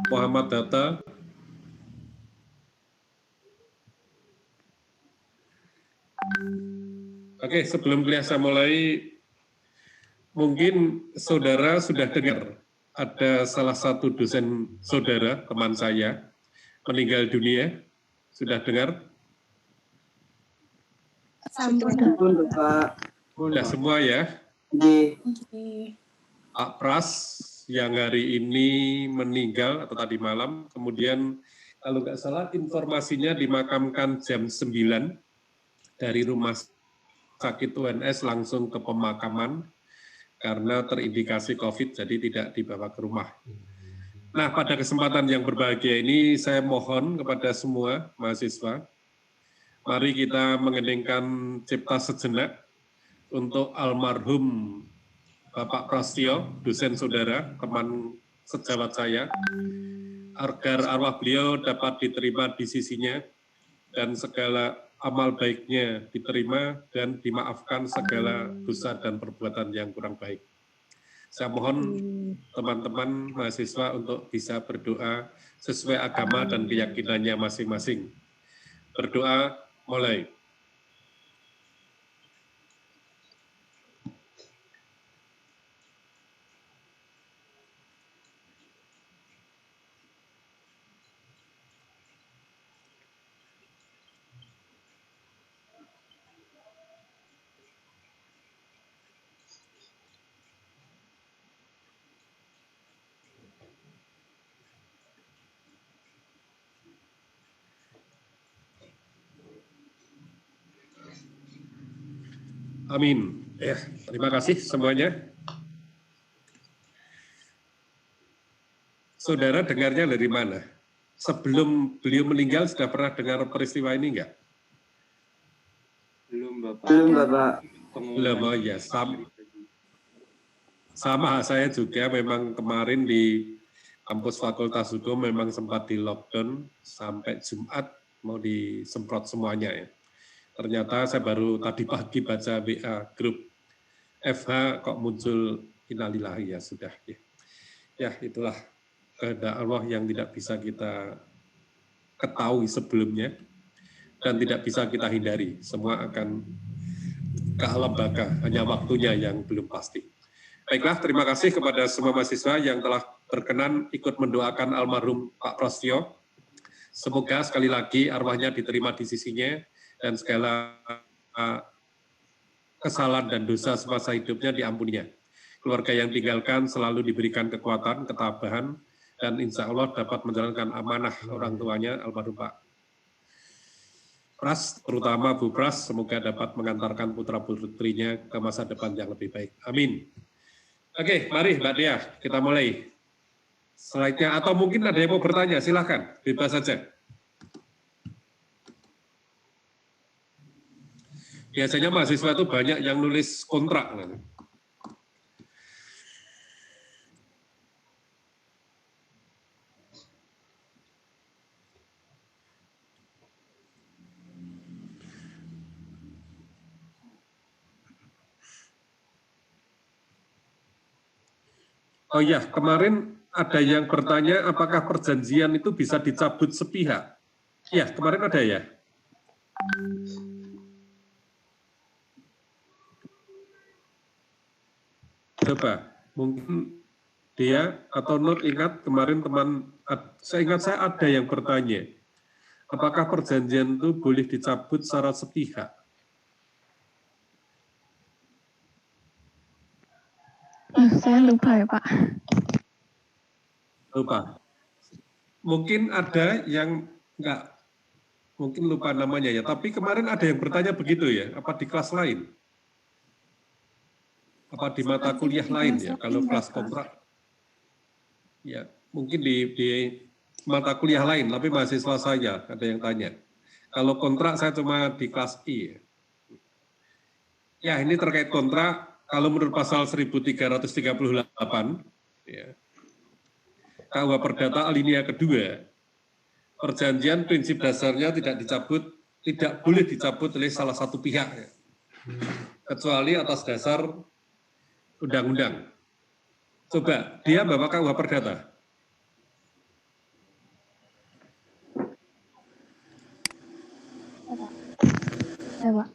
Muhammad Data. Oke, sebelum saya mulai, mungkin saudara sudah dengar ada salah satu dosen saudara, teman saya, meninggal dunia. Sudah dengar? Sudah semua ya? Pak Pras yang hari ini meninggal atau tadi malam, kemudian kalau nggak salah informasinya dimakamkan jam 9 dari rumah sakit UNS langsung ke pemakaman karena terindikasi COVID, jadi tidak dibawa ke rumah. Nah, pada kesempatan yang berbahagia ini, saya mohon kepada semua mahasiswa, mari kita mengeningkan cipta sejenak untuk almarhum Bapak Prasetyo, dosen saudara, teman sejawat saya, agar arwah beliau dapat diterima di sisinya, dan segala amal baiknya diterima dan dimaafkan segala dosa dan perbuatan yang kurang baik. Saya mohon teman-teman mahasiswa untuk bisa berdoa sesuai agama dan keyakinannya masing-masing. Berdoa mulai. Amin. Ya, terima kasih semuanya. Saudara dengarnya dari mana? Sebelum beliau meninggal sudah pernah dengar peristiwa ini enggak? Belum, Bapak. Belum, Bapak. Belum, oh ya. Sama saya juga memang kemarin di kampus Fakultas Hukum memang sempat di lockdown sampai Jumat mau disemprot semuanya ya. Ternyata saya baru tadi pagi baca WA grup FH kok muncul innalillahi ya sudah. Ya itulah kehendak Allah yang tidak bisa kita ketahui sebelumnya dan tidak bisa kita hindari. Semua akan ke alam baka, hanya waktunya yang belum pasti. Baiklah, terima kasih kepada semua mahasiswa yang telah berkenan ikut mendoakan almarhum Pak Prasetyo. Semoga sekali lagi arwahnya diterima di sisinya dan segala kesalahan dan dosa semasa hidupnya diampuninya. Keluarga yang tinggalkan selalu diberikan kekuatan, ketabahan, dan insya Allah dapat menjalankan amanah orang tuanya almarhum Pak Pras, terutama Bu Pras, semoga dapat mengantarkan putra-putrinya ke masa depan yang lebih baik. Amin. Oke, mari Mbak Dia, kita mulai. Slide-nya, atau mungkin ada yang mau bertanya, silahkan, bebas saja. Biasanya mahasiswa itu banyak yang nulis kontrak. Oh ya, kemarin ada yang bertanya apakah perjanjian itu bisa dicabut sepihak. Ya, kemarin ada ya. Coba, mungkin dia atau Nur ingat kemarin saya ingat saya ada yang bertanya, apakah perjanjian itu boleh dicabut secara sepihak? Saya lupa ya Pak. Lupa. Mungkin ada yang enggak, mungkin lupa namanya ya, tapi kemarin ada yang bertanya begitu ya, apa di kelas lain? Apa di mata kuliah lain ya, kalau kelas kontrak? Ya, mungkin di mata kuliah lain, tapi mahasiswa saya ada yang tanya. Kalau kontrak saya cuma di kelas I. Ya, ini terkait kontrak, kalau menurut pasal 1338, ya, KUH Perdata alinea kedua, perjanjian prinsip dasarnya tidak boleh dicabut oleh salah satu pihak, ya, kecuali atas dasar undang-undang. Coba, dia bawa KUH Perdata. Pak.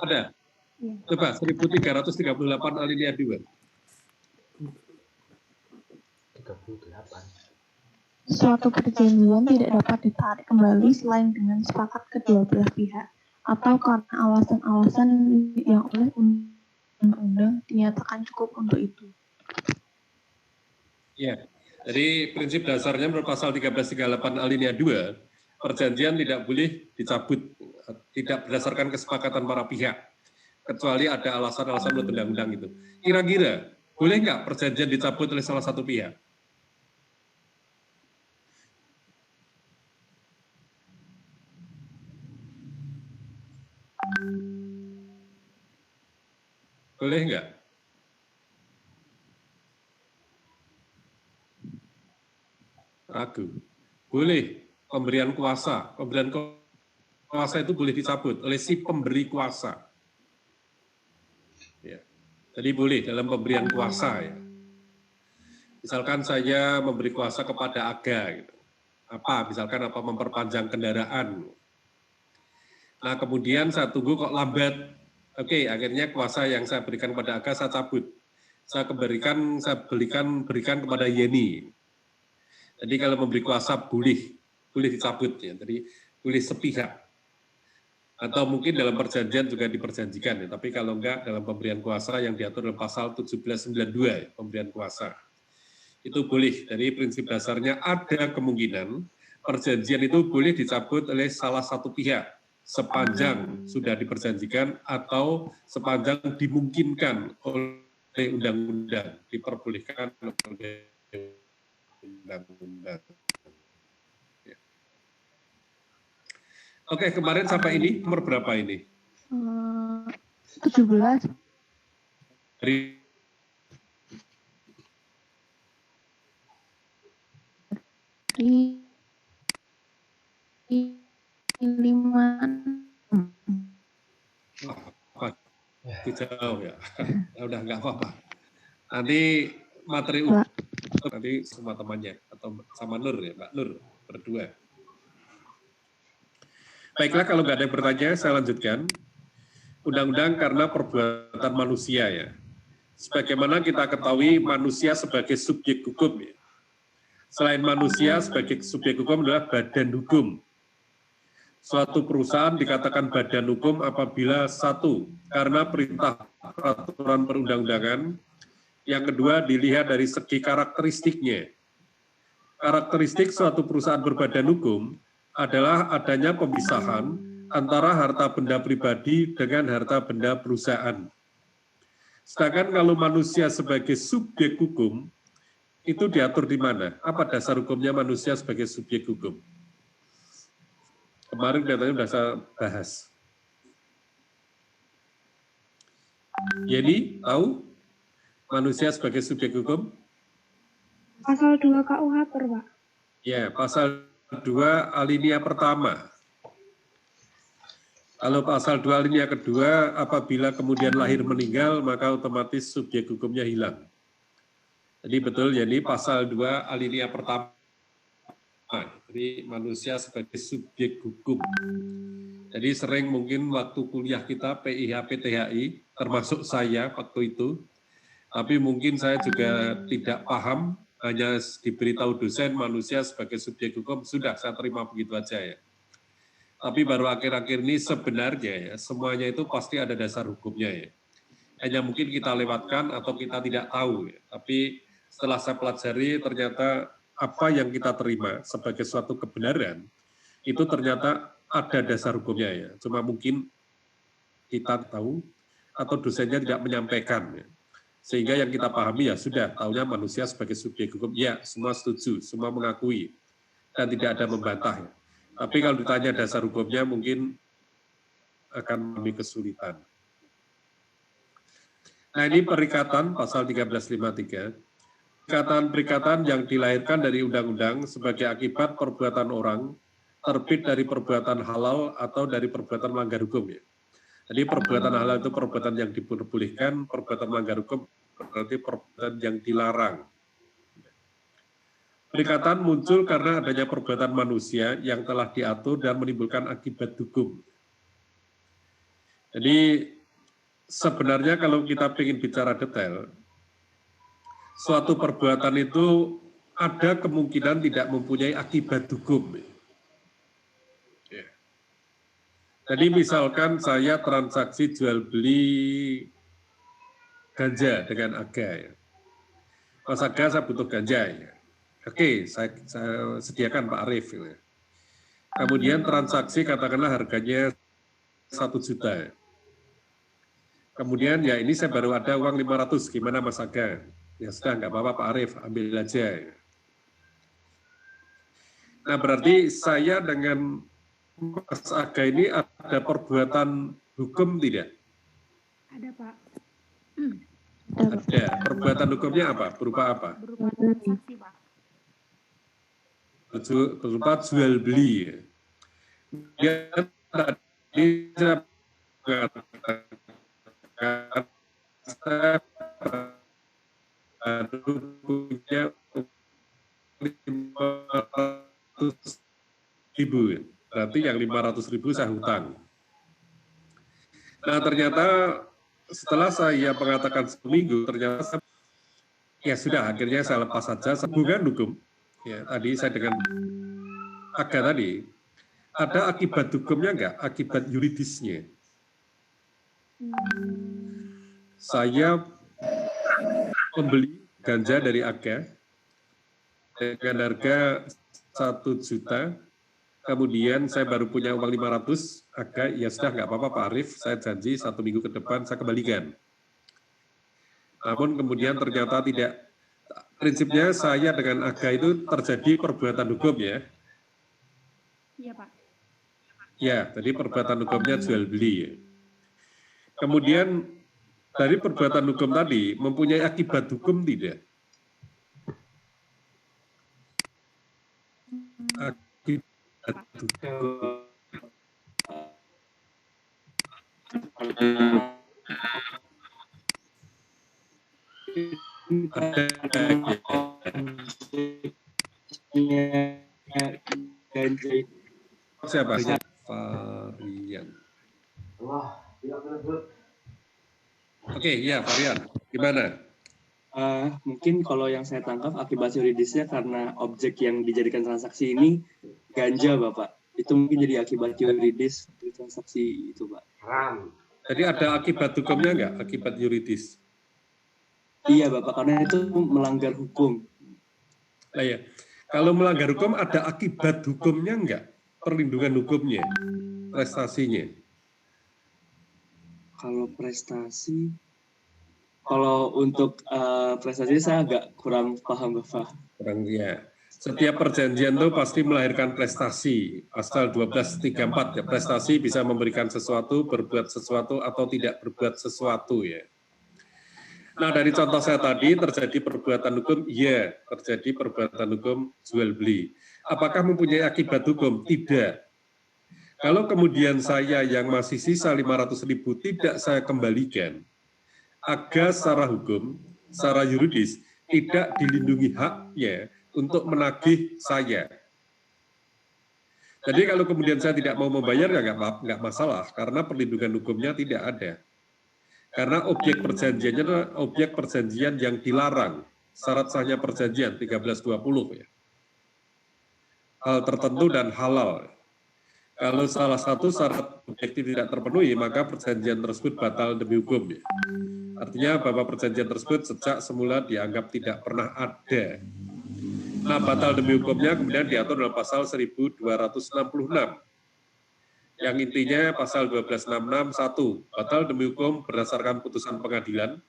Ada? Ya. Coba 1338 alinea 2. 38. Suatu perjanjian tidak dapat ditarik kembali selain dengan sepakat kedua belah pihak atau karena alasan-alasan yang oleh undang-undang dinyatakan cukup untuk itu. Ya, jadi prinsip dasarnya menurut pasal 1338 alinea 2, perjanjian tidak boleh dicabut, tidak berdasarkan kesepakatan para pihak, kecuali ada alasan-alasan menurut undang-undang itu. Kira-kira, boleh nggak perjanjian dicabut oleh salah satu pihak? Boleh nggak? Ragu. Boleh. Pemberian kuasa. Pemberian kuasa itu boleh dicabut oleh si pemberi kuasa. Ya. Jadi boleh dalam pemberian kuasa. Ya. Misalkan saya memberi kuasa kepada Aga. Gitu. Apa? Misalkan apa memperpanjang kendaraan. Nah kemudian saya tunggu kok lambat. Oke, akhirnya kuasa yang saya berikan kepada Aga saya cabut. Saya berikan kepada Yeni. Jadi kalau memberi kuasa boleh dicabut ya. Jadi boleh sepihak. Atau mungkin dalam perjanjian juga diperjanjikan ya. Tapi kalau enggak dalam pemberian kuasa yang diatur dalam pasal 1792 ya, pemberian kuasa. Itu boleh. Jadi prinsip dasarnya ada kemungkinan perjanjian itu boleh dicabut oleh salah satu pihak sepanjang sudah diperjanjikan atau sepanjang dimungkinkan oleh undang-undang, diperbolehkan oleh undang-undang. Ya. Oke, kemarin sampai ini nomor berapa ini? 17. Dari 5. Jauh ya. Udah nggak apa-apa. Nanti materi nanti sama temannya atau sama Nur ya, Mbak Nur berdua. Baiklah, kalau nggak ada yang bertanya, saya lanjutkan. Undang-undang karena perbuatan manusia ya. Sebagaimana kita ketahui manusia sebagai subjek hukum ya. Selain manusia sebagai subjek hukum adalah badan hukum. Suatu perusahaan dikatakan badan hukum apabila satu, karena perintah peraturan perundang-undangan, yang kedua dilihat dari segi karakteristiknya. Karakteristik suatu perusahaan berbadan hukum adalah adanya pemisahan antara harta benda pribadi dengan harta benda perusahaan. Sedangkan kalau manusia sebagai subjek hukum, itu diatur di mana? Apa dasar hukumnya manusia sebagai subjek hukum? Kemarin katanya sudah saya bahas. Yeni, tahu manusia sebagai subjek hukum? Pasal 2 KUH, Pak. Ya, pasal 2 alinea pertama. Kalau pasal 2 alinea kedua, apabila kemudian lahir meninggal, maka otomatis subjek hukumnya hilang. Jadi betul, jadi pasal 2 alinea pertama. Jadi manusia sebagai subjek hukum. Jadi sering mungkin waktu kuliah kita PIH PTHI, termasuk saya waktu itu, tapi mungkin saya juga tidak paham, hanya diberitahu dosen manusia sebagai subjek hukum, sudah saya terima begitu aja ya. Tapi baru akhir-akhir ini sebenarnya ya, semuanya itu pasti ada dasar hukumnya ya. Hanya mungkin kita lewatkan atau kita tidak tahu ya. Tapi setelah saya pelajari ternyata apa yang kita terima sebagai suatu kebenaran, itu ternyata ada dasar hukumnya ya. Cuma mungkin kita tahu atau dosennya tidak menyampaikan ya. Sehingga yang kita pahami ya sudah, tahunya manusia sebagai subjek hukum, ya semua setuju, semua mengakui, dan tidak ada membantah. Ya. Tapi kalau ditanya dasar hukumnya mungkin akan mengalami kesulitan. Nah ini perikatan pasal 1353. Perikatan yang dilahirkan dari undang-undang sebagai akibat perbuatan orang terbit dari perbuatan halal atau dari perbuatan melanggar hukum ya. Jadi perbuatan halal itu perbuatan yang diperbolehkan, perbuatan melanggar hukum berarti perbuatan yang dilarang. Perikatan muncul karena adanya perbuatan manusia yang telah diatur dan menimbulkan akibat hukum. Jadi sebenarnya kalau kita ingin bicara detail, suatu perbuatan itu ada kemungkinan tidak mempunyai akibat hukum. Ya. Jadi misalkan saya transaksi jual beli ganja dengan Aga. Ya. Mas Aga, saya butuh ganja. Ya. Oke, saya sediakan Pak Arif. Ya. Kemudian transaksi katakanlah harganya 1 juta. Kemudian ya ini saya baru ada uang 500, gimana Mas Aga? Ya sudah, nggak apa-apa Pak Arif, ambil aja. Nah berarti saya dengan Mas Aga ini ada perbuatan hukum tidak? Ada, Pak. Ada. Perbuatan hukumnya apa? Berupa apa? Berupa transaksi, Pak. Berupa jual beli. Ya, tadi saya mengatakan saya baru punya 500.000, berarti yang 500.000 saya hutang. Nah ternyata setelah saya mengatakan seminggu, ternyata ya sudah, akhirnya saya lepas saja. Hubungan hukum, ya tadi saya dengan Aga tadi, ada akibat hukumnya enggak? Akibat yuridisnya. Saya membeli ganja dari Aga dengan harga 1 juta, kemudian saya baru punya uang 500, Aga, ya sudah nggak apa-apa Pak Arif, saya janji 1 minggu ke depan saya kembalikan. Namun kemudian ternyata tidak. Prinsipnya saya dengan Aga itu terjadi perbuatan hukum ya. Iya, Pak. Ya, jadi perbuatan hukumnya jual beli ya. Kemudian dari perbuatan hukum tadi mempunyai akibat hukum tidak? Akibat hukum. Siapa? Varian. Oke, ya Varian. Gimana? Mungkin kalau yang saya tangkap akibat yuridisnya karena objek yang dijadikan transaksi ini ganja, Bapak. Itu mungkin jadi akibat yuridis dari transaksi itu, Pak. Jadi ada akibat hukumnya enggak? Akibat yuridis? Iya, Bapak, karena itu melanggar hukum. Nah ya, kalau melanggar hukum ada akibat hukumnya enggak? Perlindungan hukumnya, prestasinya. Kalau prestasi, kalau untuk prestasi saya agak kurang paham, Bapak. Kurang ya. Setiap perjanjian itu pasti melahirkan prestasi. Pasal 1234 ya, prestasi bisa memberikan sesuatu, berbuat sesuatu atau tidak berbuat sesuatu ya. Nah dari contoh saya tadi terjadi perbuatan hukum, iya terjadi perbuatan hukum jual beli. Apakah mempunyai akibat hukum? Tidak. Kalau kemudian saya yang masih sisa 500.000 tidak saya kembalikan, Aga secara hukum, secara yuridis tidak dilindungi haknya untuk menagih saya. Jadi kalau kemudian saya tidak mau membayar ya nggak masalah karena perlindungan hukumnya tidak ada. Karena objek perjanjiannya adalah objek perjanjian yang dilarang. Syarat sahnya perjanjian 1320 ya. Hal tertentu dan halal. Kalau salah satu syarat objektif tidak terpenuhi, maka perjanjian tersebut batal demi hukum ya. Artinya bahwa perjanjian tersebut sejak semula dianggap tidak pernah ada. Nah, batal demi hukumnya kemudian diatur dalam pasal 1266. Yang intinya pasal 1266 1, batal demi hukum berdasarkan putusan pengadilan.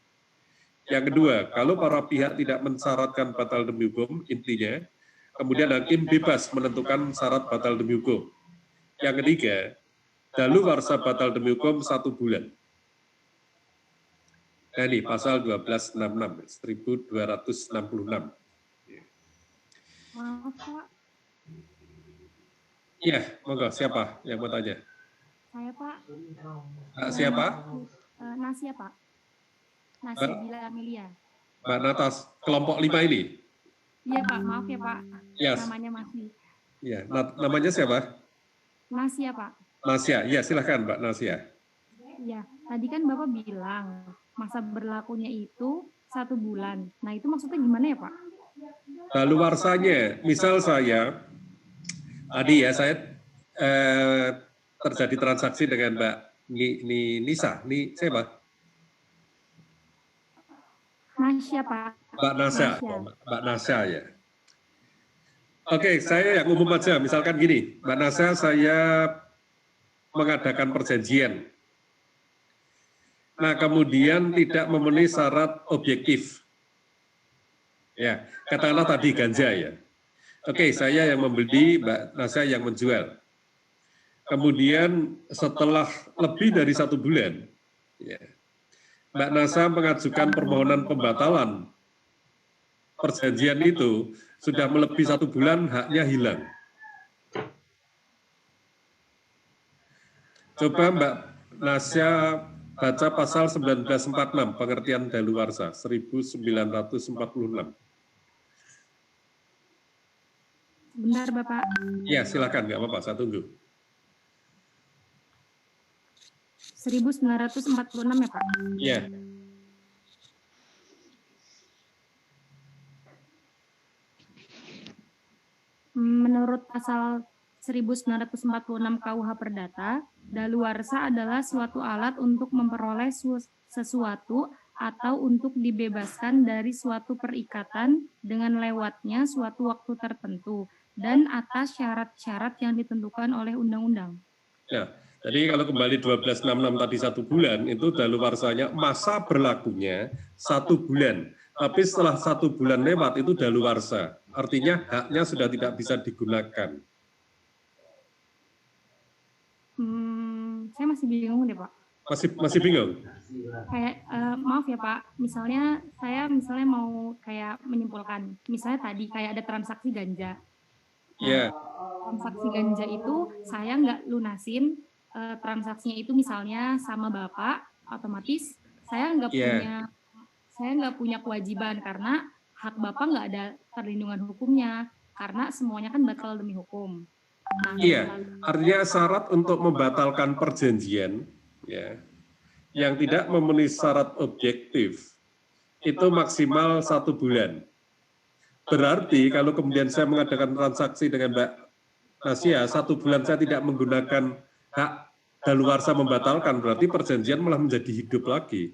Yang kedua, kalau para pihak tidak mensyaratkan batal demi hukum, intinya, kemudian hakim bebas menentukan syarat batal demi hukum. Yang ketiga, daluwarsa batal demi hukum 1 bulan. Nah ini pasal 1266, 1266. Maaf, Pak. Iya, monggo siapa yang mau tanya? Saya, Pak. Siapa? Nasya, Pak. Nasya Bila Amelia. Mbak Natas, kelompok 5 ini? Iya, Pak. Maaf ya, Pak. Yes. Namanya masih. Iya, namanya siapa? Nasya, Pak. Nasya, iya silahkan Mbak Nasya. Ya, tadi kan Bapak bilang masa berlakunya itu 1 bulan. Nah, itu maksudnya gimana ya, Pak? Daluarsanya, misal saya, tadi ya saya terjadi transaksi dengan Mbak Nisa, siapa? Nasya, Pak. Mbak Nasya, Nasya. Mbak Nasya ya. Oke, saya yang umum aja, misalkan gini, Mbak Nasya, saya mengadakan perjanjian. Nah, kemudian tidak memenuhi syarat objektif. Ya, katakanlah tadi ganja ya. Oke, saya yang membeli, Mbak Nasya yang menjual. Kemudian setelah lebih dari 1 bulan, ya, Mbak Nasya mengajukan permohonan pembatalan perjanjian itu, sudah melebihi 1 bulan, haknya hilang. Coba Mbak Nasya baca pasal 1946, pengertian daluarsa, 1946. Sebentar, Bapak. Ya, silakan, nggak apa-apa, saya tunggu. 1946 ya, Pak? Ya. Menurut pasal 1946 KUH Perdata, daluarsa adalah suatu alat untuk memperoleh sesuatu atau untuk dibebaskan dari suatu perikatan dengan lewatnya suatu waktu tertentu dan atas syarat-syarat yang ditentukan oleh undang-undang. Ya, jadi kalau kembali 1266 tadi 1 bulan, itu daluarsanya masa berlakunya 1 bulan. Tapi setelah 1 bulan lewat itu daluarsa. Artinya haknya sudah tidak bisa digunakan. Saya masih bingung deh, Pak. Masih bingung? Kayak maaf ya Pak, saya mau kayak menyimpulkan, misalnya tadi kayak ada transaksi ganja. Iya. Transaksi ganja itu saya nggak lunasin transaksinya itu misalnya sama Bapak, otomatis saya nggak punya kewajiban karena hak Bapak nggak ada perlindungan hukumnya karena semuanya kan batal demi hukum. Nah, iya, artinya syarat untuk membatalkan perjanjian ya, yang tidak memenuhi syarat objektif itu maksimal 1 bulan. Berarti kalau kemudian saya mengadakan transaksi dengan Mbak Nasya, 1 bulan saya tidak menggunakan hak daluarsa membatalkan, berarti perjanjian malah menjadi hidup lagi.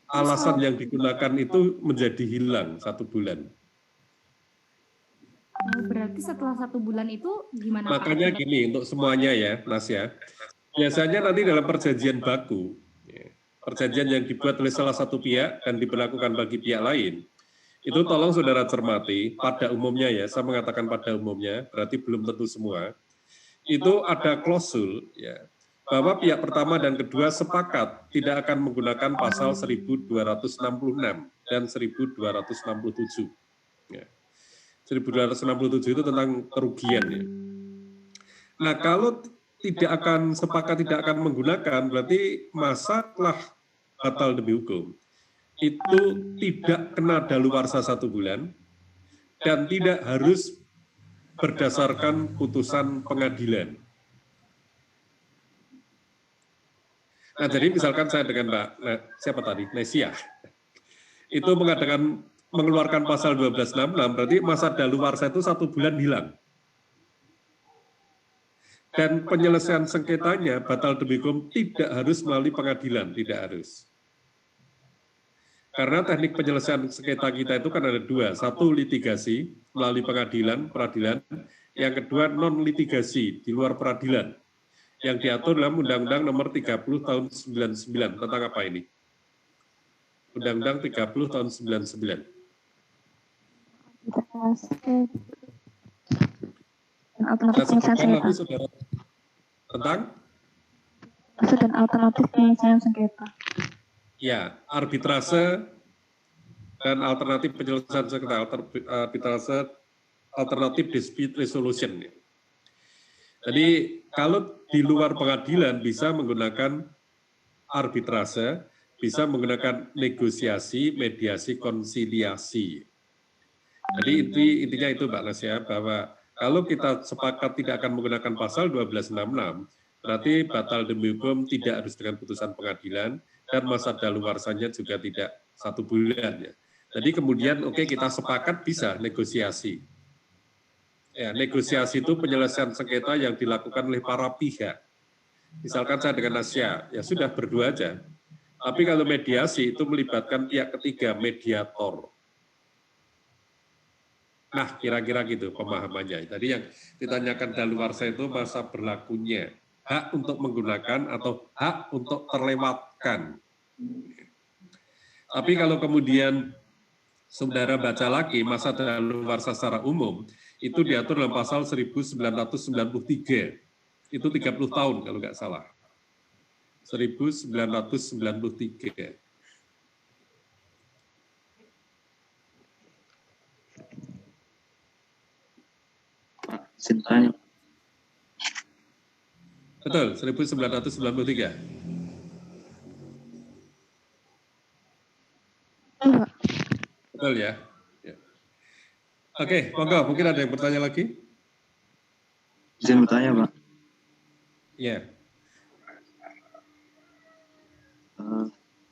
Alasan yang digunakan itu menjadi hilang 1 bulan. Berarti setelah 1 bulan itu gimana Pak? Makanya gini, untuk semuanya ya, Nasya, biasanya nanti dalam perjanjian baku, perjanjian yang dibuat oleh salah satu pihak dan diberlakukan bagi pihak lain, itu tolong saudara cermati, pada umumnya ya, saya mengatakan pada umumnya, berarti belum tentu semua, itu ada klausul ya, bahwa pihak pertama dan kedua sepakat tidak akan menggunakan pasal 1266 dan 1267. Ya. 1267 itu tentang kerugian ya. Nah, kalau sepakat tidak akan menggunakan, berarti masa telah batal demi hukum itu tidak kena daluarsa 1 bulan dan tidak harus berdasarkan putusan pengadilan. Nah, jadi misalkan saya dengan Mbak siapa tadi, Nesia, itu mengeluarkan pasal 1266, berarti masa daluarsa itu 1 bulan hilang. Dan penyelesaian sengketanya batal demi hukum tidak harus melalui pengadilan, tidak harus. Karena teknik penyelesaian sengketa kita itu kan ada 2, 1 litigasi melalui peradilan, yang kedua non litigasi di luar peradilan, yang diatur dalam Undang-Undang Nomor 30 Tahun 99 tentang apa ini? Undang-Undang 30 Tahun 99. Nanti saudara tentang dan alternatif penyelesaian sengketa. Ya, arbitrase dan alternatif penyelesaian sengketa, arbitrase alternatif dispute resolution. Jadi kalau di luar pengadilan bisa menggunakan arbitrase, bisa menggunakan negosiasi, mediasi, konsiliasi. Jadi intinya itu Mbak Nasya, bahwa kalau kita sepakat tidak akan menggunakan pasal 1266, Berarti batal demi hukum tidak harus dengan putusan pengadilan, dan masa daluarsanya juga tidak 1 bulan. Ya. Jadi kemudian oke, kita sepakat bisa negosiasi. Ya, negosiasi itu penyelesaian sengketa yang dilakukan oleh para pihak. Misalkan saya dengan Nasya, ya sudah berdua aja. Tapi kalau mediasi itu melibatkan pihak ketiga, mediator. Nah, kira-kira gitu pemahamannya. Tadi yang ditanyakan daluarsa itu masa berlakunya. Hak untuk menggunakan atau hak untuk terlewatkan. Tapi kalau kemudian saudara baca lagi masa daluarsa secara umum, itu diatur dalam pasal 1993. Itu 30 tahun kalau nggak salah. 1993. Pak, saya Betul, 1993. Betul ya. Oke, monggo, mungkin ada yang bertanya lagi? izin bertanya, Pak. Ya.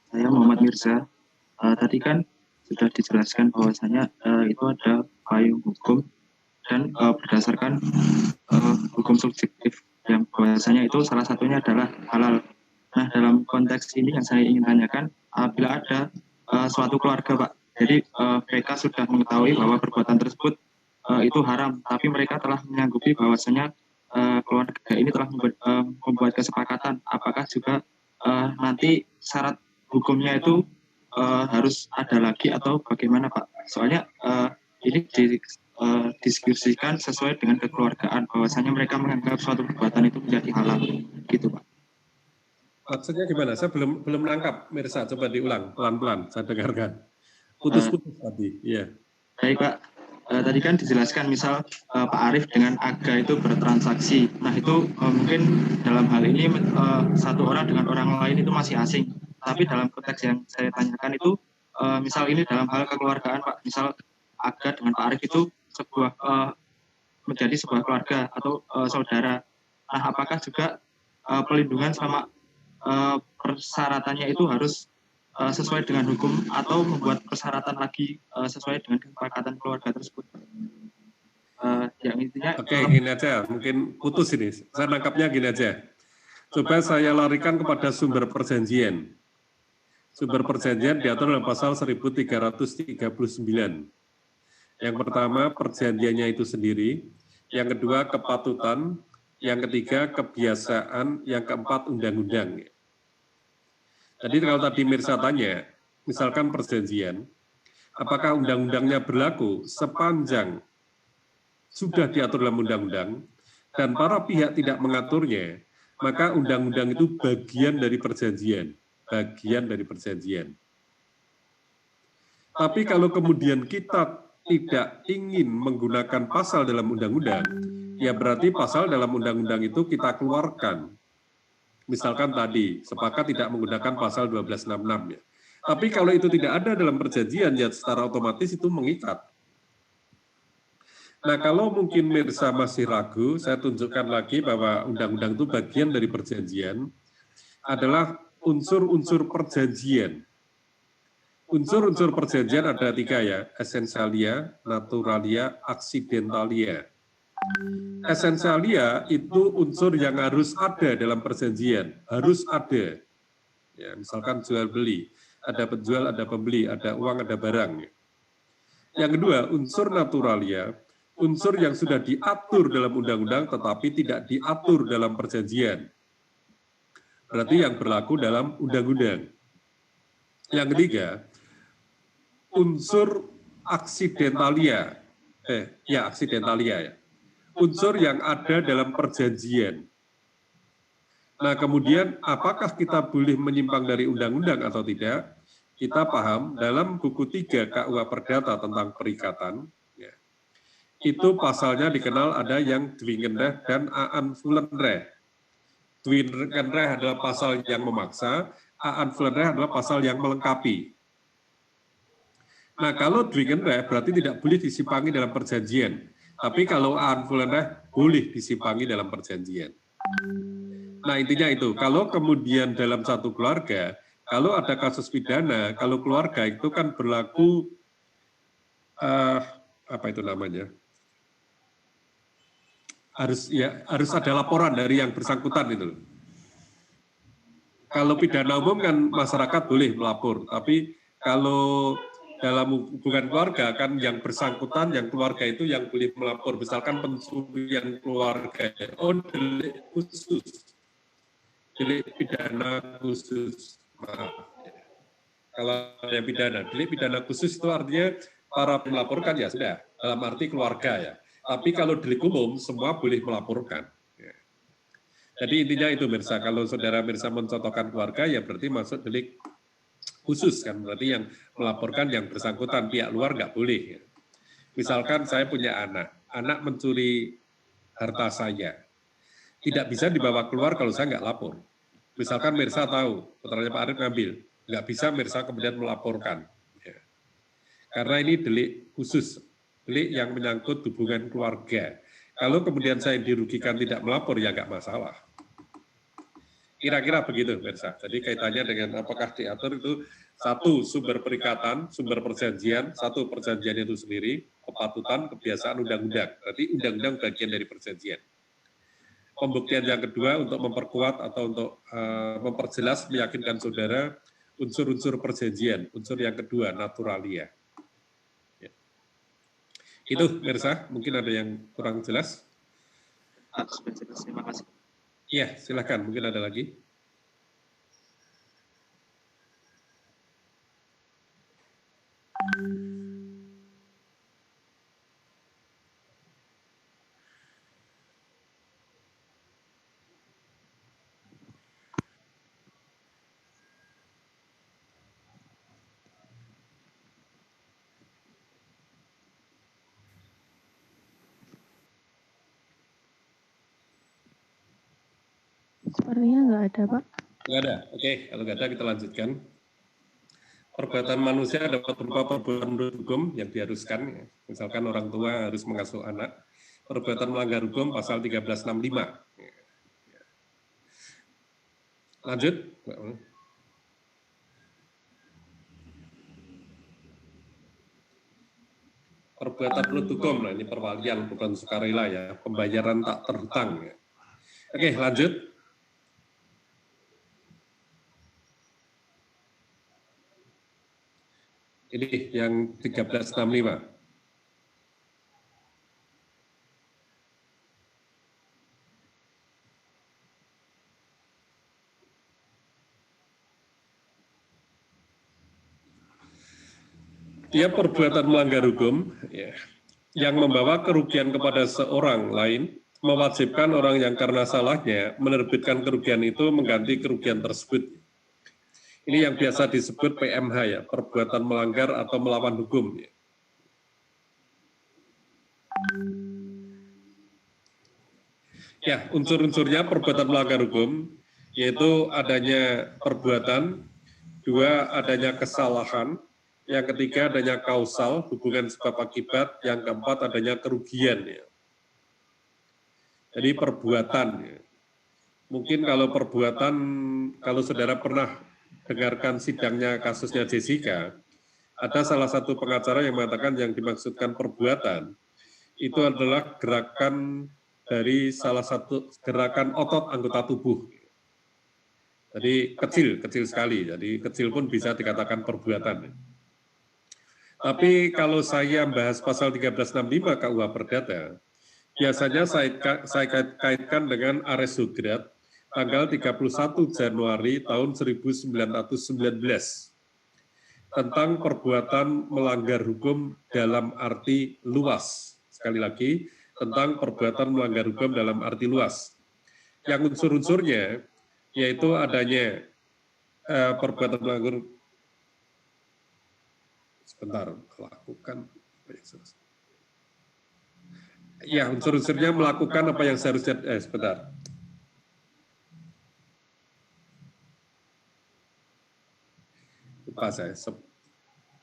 Saya Muhammad Mirza. Tadi kan sudah dijelaskan bahwasanya itu ada payung hukum dan berdasarkan hukum subjektif yang bahwasanya itu salah satunya adalah halal. Nah, dalam konteks ini yang saya ingin tanyakan, apabila ada suatu keluarga, Pak, jadi mereka sudah mengetahui bahwa perbuatan tersebut itu haram, tapi mereka telah menyanggupi bahwasanya keluarga ini telah membuat kesepakatan, apakah juga nanti syarat hukumnya itu harus ada lagi atau bagaimana, Pak? Soalnya ini didiskusikan sesuai dengan kekeluargaan, bahwasanya mereka menganggap suatu perbuatan itu menjadi halal, gitu, Pak. Maksudnya gimana? Saya belum menangkap, Mirsa. Coba diulang pelan-pelan. Saya dengarkan. Putus-putus tadi. Iya. Baik, Pak. Tadi kan dijelaskan misal Pak Arief dengan Aga itu bertransaksi. Nah, itu mungkin dalam hal ini satu orang dengan orang lain itu masih asing. Tapi dalam konteks yang saya tanyakan itu, misal ini dalam hal kekeluargaan, Pak. Misal Aga dengan Pak Arief itu menjadi sebuah keluarga atau saudara. Nah, apakah juga pelindungan sama persyaratannya itu harus sesuai dengan hukum atau membuat persyaratan lagi sesuai dengan kesepakatan keluarga tersebut? Yang intinya. Oke, gini aja. Mungkin putus ini. Saya nangkapnya gini aja. Coba saya larikan kepada sumber perjanjian. Sumber perjanjian diatur dalam pasal 1339. Yang pertama, perjanjiannya itu sendiri. Yang kedua, kepatutan. Yang ketiga, kebiasaan. Yang keempat, undang-undang. Jadi kalau tadi Mirsa tanya, misalkan perjanjian, apakah undang-undangnya berlaku sepanjang sudah diatur dalam undang-undang dan para pihak tidak mengaturnya, maka undang-undang itu bagian dari perjanjian. Bagian dari perjanjian. Tapi kalau kemudian kita tidak ingin menggunakan pasal dalam undang-undang, ya berarti pasal dalam undang-undang itu kita keluarkan. Misalkan tadi, sepakat tidak menggunakan pasal 1266. Ya. Tapi kalau itu tidak ada dalam perjanjian, ya secara otomatis itu mengikat. Nah, kalau mungkin Mirsa masih ragu, saya tunjukkan lagi bahwa undang-undang itu bagian dari perjanjian, adalah unsur-unsur perjanjian. Unsur-unsur perjanjian ada 3 ya, esensialia, naturalia, accidentalia. Esensialia itu unsur yang harus ada dalam perjanjian, harus ada. Ya, misalkan jual beli, ada penjual, ada pembeli, ada uang, ada barang. Yang kedua, unsur naturalia, unsur yang sudah diatur dalam undang-undang tetapi tidak diatur dalam perjanjian. Berarti yang berlaku dalam undang-undang. Yang ketiga, unsur accidentalia. Accidentalia ya. Unsur yang ada dalam perjanjian. Nah, kemudian apakah kita boleh menyimpang dari undang-undang atau tidak? Kita paham dalam buku 3 KUH Perdata tentang perikatan, ya, itu pasalnya dikenal ada yang dwingenrecht dan aanvullendrecht. Dwingenrecht adalah pasal yang memaksa, aanvullendrecht adalah pasal yang melengkapi. Nah, kalau dwingenrecht berarti tidak boleh disimpangi dalam perjanjian. Tapi kalau aanvullendrecht boleh disimpangi dalam perjanjian. Nah, intinya itu, kalau kemudian dalam satu keluarga, kalau ada kasus pidana, kalau keluarga itu kan berlaku, apa itu namanya, harus ada laporan dari yang bersangkutan itu. Kalau pidana umum kan masyarakat boleh melapor, tapi kalau dalam hubungan keluarga kan yang bersangkutan, yang keluarga itu yang boleh melapor. Misalkan pencurian keluarga, oh delik khusus, delik pidana khusus. Maaf. Kalau ada pidana, delik pidana khusus itu artinya para melaporkan ya sudah, dalam arti keluarga ya. Tapi kalau delik umum semua boleh melaporkan. Jadi intinya itu Mirsa, kalau saudara Mirsa mencontohkan keluarga ya berarti masuk delik khusus kan, berarti yang melaporkan yang bersangkutan, pihak luar nggak boleh. Misalkan saya punya anak mencuri harta saya, tidak bisa dibawa keluar kalau saya nggak lapor. Misalkan Mirsa tahu, putranya Pak Arif ngambil, nggak bisa Mirsa kemudian melaporkan. Karena ini delik khusus, delik yang menyangkut hubungan keluarga. Kalau kemudian saya dirugikan tidak melapor, ya nggak masalah. Kira-kira begitu, Mirsa. Jadi kaitannya dengan apakah diatur itu satu sumber perikatan, sumber perjanjian, satu perjanjian itu sendiri, kepatutan, kebiasaan undang-undang. Berarti undang-undang bagian dari perjanjian. Pembuktian yang kedua untuk memperkuat atau untuk memperjelas, meyakinkan saudara unsur-unsur perjanjian. Unsur yang kedua, naturalia. Ya. Itu, Mirsa, mungkin ada yang kurang jelas? Terima kasih. Iya, silakan. Mungkin ada lagi. Sepertinya nggak ada, Pak. Nggak ada. Oke, kalau nggak ada kita lanjutkan. Perbuatan manusia dapat berupa perbuatan menurut hukum yang diharuskan. Misalkan orang tua harus mengasuh anak. Perbuatan melanggar hukum pasal 1365. Lanjut. Perbuatan menurut hukum, nah ini perwalian bukan sukarela ya, pembayaran tak terhutang. Ya. Oke, lanjut. Ini yang 1365. Dia perbuatan melanggar hukum ya, yang membawa kerugian kepada seorang lain, mewajibkan orang yang karena salahnya menerbitkan kerugian itu mengganti kerugian tersebut. Ini yang biasa disebut PMH ya, perbuatan melanggar atau melawan hukum. Ya, unsur-unsurnya perbuatan melanggar hukum, yaitu adanya perbuatan, dua adanya kesalahan, yang ketiga adanya kausal, hubungan sebab akibat, yang keempat adanya kerugian. Ya. Jadi perbuatan. Ya. Mungkin kalau perbuatan, kalau saudara pernah dengarkan sidangnya kasusnya Jessica, ada salah satu pengacara yang mengatakan yang dimaksudkan perbuatan itu adalah gerakan dari salah satu gerakan otot anggota tubuh. Jadi kecil sekali, jadi kecil pun bisa dikatakan perbuatan. Tapi kalau saya bahas pasal 1365 KUH Perdata, biasanya saya kaitkan dengan Ares Sugrat tanggal 31 Januari tahun 1919 tentang perbuatan melanggar hukum dalam arti luas. Sekali lagi, tentang perbuatan melanggar hukum dalam arti luas. Yang unsur-unsurnya yaitu adanya perbuatan melanggar melakukan ya unsur-unsurnya melakukan apa yang seharusnya lupa saya.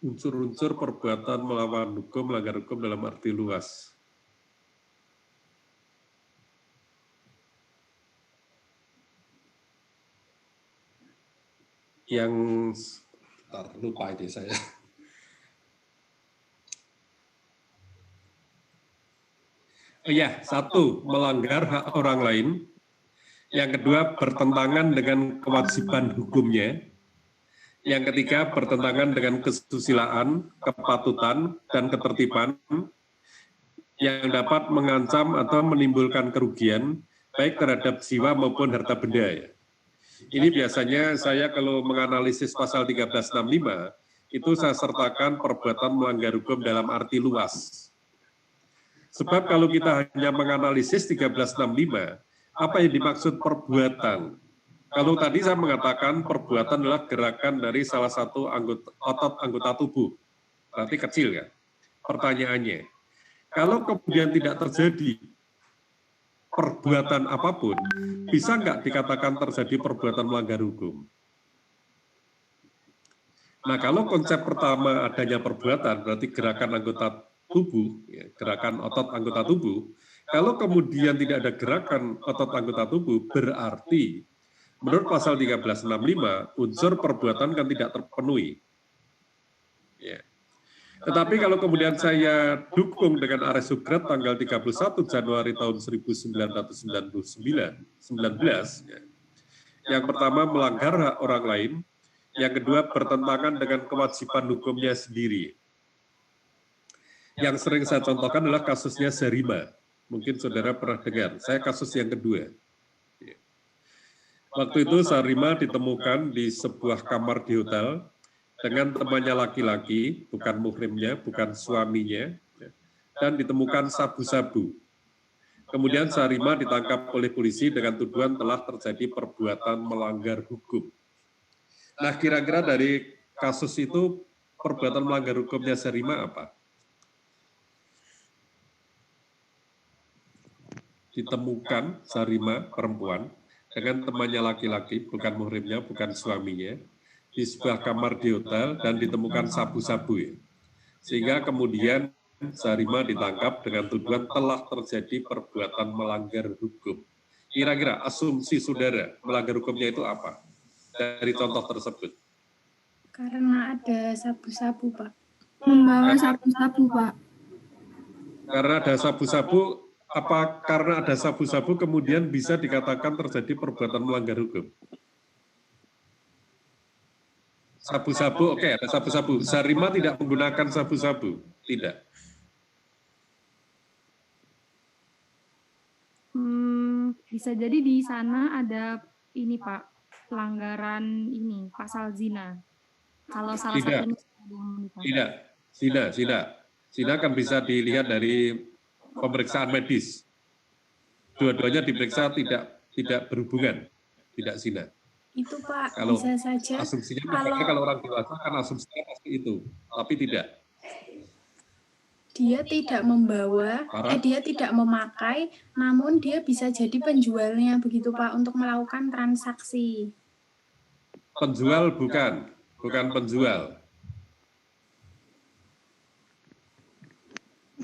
Unsur-unsur perbuatan melawan hukum, melanggar hukum dalam arti luas. yang lupa ini saya. Ya, satu, melanggar hak orang lain. Yang kedua, bertentangan dengan kewajiban hukumnya. Yang ketiga, bertentangan dengan kesusilaan, kepatutan, dan ketertiban yang dapat mengancam atau menimbulkan kerugian, baik terhadap jiwa maupun harta benda. Ya. Ini biasanya saya kalau menganalisis pasal 1365, itu saya sertakan perbuatan melanggar hukum dalam arti luas. Sebab kalau kita hanya menganalisis 1365, apa yang dimaksud perbuatan? Kalau tadi saya mengatakan perbuatan adalah gerakan dari salah satu otot anggota tubuh, berarti kecil kan? Pertanyaannya, kalau kemudian tidak terjadi perbuatan apapun, bisa nggak dikatakan terjadi perbuatan melanggar hukum? Nah, kalau konsep pertama adanya perbuatan, berarti gerakan anggota tubuh, ya, gerakan otot anggota tubuh, kalau kemudian tidak ada gerakan otot anggota tubuh, berarti menurut pasal 1365, unsur perbuatan kan tidak terpenuhi. Ya. Tetapi kalau kemudian saya dukung dengan Ares Sugrat tanggal 31 Januari tahun 1919, ya. Yang pertama melanggar hak orang lain, yang kedua bertentangan dengan kewajiban hukumnya sendiri. Yang sering saya contohkan adalah kasusnya Zarima. Mungkin saudara pernah dengar. Saya kasus yang kedua. Waktu itu Zarima ditemukan di sebuah kamar di hotel dengan temannya laki-laki, bukan muhrimnya, bukan suaminya, dan ditemukan sabu-sabu. Kemudian Zarima ditangkap oleh polisi dengan tuduhan telah terjadi perbuatan melanggar hukum. Nah, kira-kira dari kasus itu perbuatan melanggar hukumnya Zarima apa? Ditemukan Zarima perempuan dengan temannya laki-laki, bukan muhrimnya, bukan suaminya, di sebuah kamar di hotel dan ditemukan sabu-sabu. Ya. Sehingga kemudian Zarima ditangkap dengan tuduhan telah terjadi perbuatan melanggar hukum. Kira-kira asumsi saudara melanggar hukumnya itu apa? Dari contoh tersebut. Karena ada sabu-sabu, Pak. Membawa sabu-sabu, Pak. Karena ada sabu-sabu, apa karena ada sabu-sabu kemudian bisa dikatakan terjadi perbuatan melanggar hukum? Sabu-sabu, oke, ada sabu-sabu. Zarima tidak menggunakan sabu-sabu, tidak. Bisa jadi di sana ada ini Pak, pelanggaran ini pasal zina. Kalau salah satunya Zina kan bisa dilihat dari pemeriksaan medis. Dua-duanya diperiksa tidak berhubungan, tidak zina. Itu Pak, kalau bisa saja. Asumsinya kalau orang dewasa kan asumsinya pasti itu, tapi tidak. Dia tidak membawa, dia tidak memakai, namun dia bisa jadi penjualnya begitu Pak untuk melakukan transaksi. Penjual bukan penjual.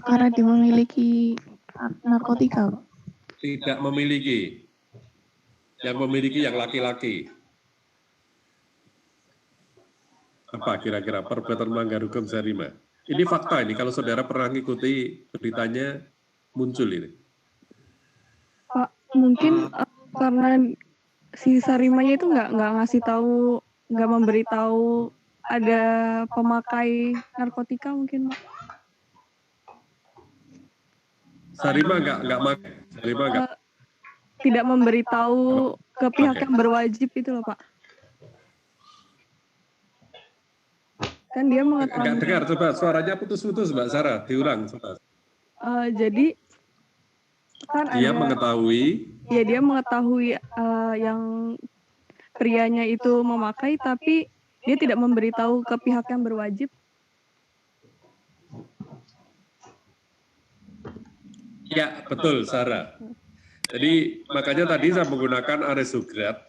Karena dia memiliki narkotika, Pak. Tidak memiliki. Yang memiliki yang laki-laki. Apa kira-kira perbuatan melanggar hukum Zarima? Ini fakta ini, kalau saudara pernah mengikuti beritanya, muncul ini. Pak, mungkin karena si Zarimanya itu nggak ngasih tahu, nggak memberitahu ada pemakai narkotika mungkin, Pak. Zarima nggak. Tidak memberitahu ke pihak yang berwajib itu loh, Pak. Kan dia mengetahui. Nggak dengar, coba suaranya putus-putus, Mbak Sarah, diulang. Jadi kan dia mengetahui. Ya, dia mengetahui yang prianya itu memakai, tapi dia tidak memberitahu ke pihak yang berwajib. Ya, betul, Sarah. Jadi makanya tadi saya menggunakan Ares Sugrat.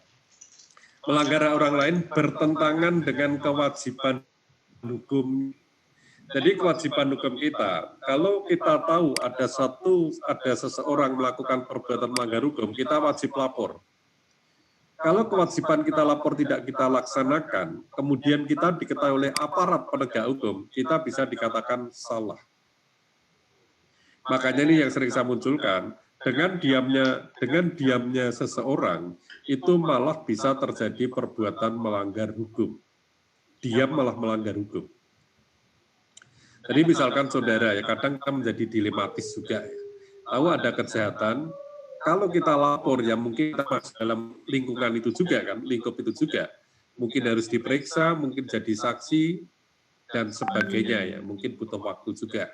Melanggar orang lain bertentangan dengan kewajiban hukum. Jadi kewajiban hukum kita, kalau kita tahu ada seseorang melakukan perbuatan melanggar hukum, kita wajib lapor. Kalau kewajiban kita lapor tidak kita laksanakan, kemudian kita diketahui oleh aparat penegak hukum, kita bisa dikatakan salah. Makanya ini yang sering saya munculkan, dengan diamnya seseorang, itu malah bisa terjadi perbuatan melanggar hukum. Diam malah melanggar hukum. Jadi misalkan saudara, ya kadang kita menjadi dilematis juga. Ya. Tahu ada kejahatan, kalau kita lapor ya mungkin kita masuk dalam lingkungan itu juga kan, lingkup itu juga. Mungkin harus diperiksa, mungkin jadi saksi, dan sebagainya ya, mungkin butuh waktu juga.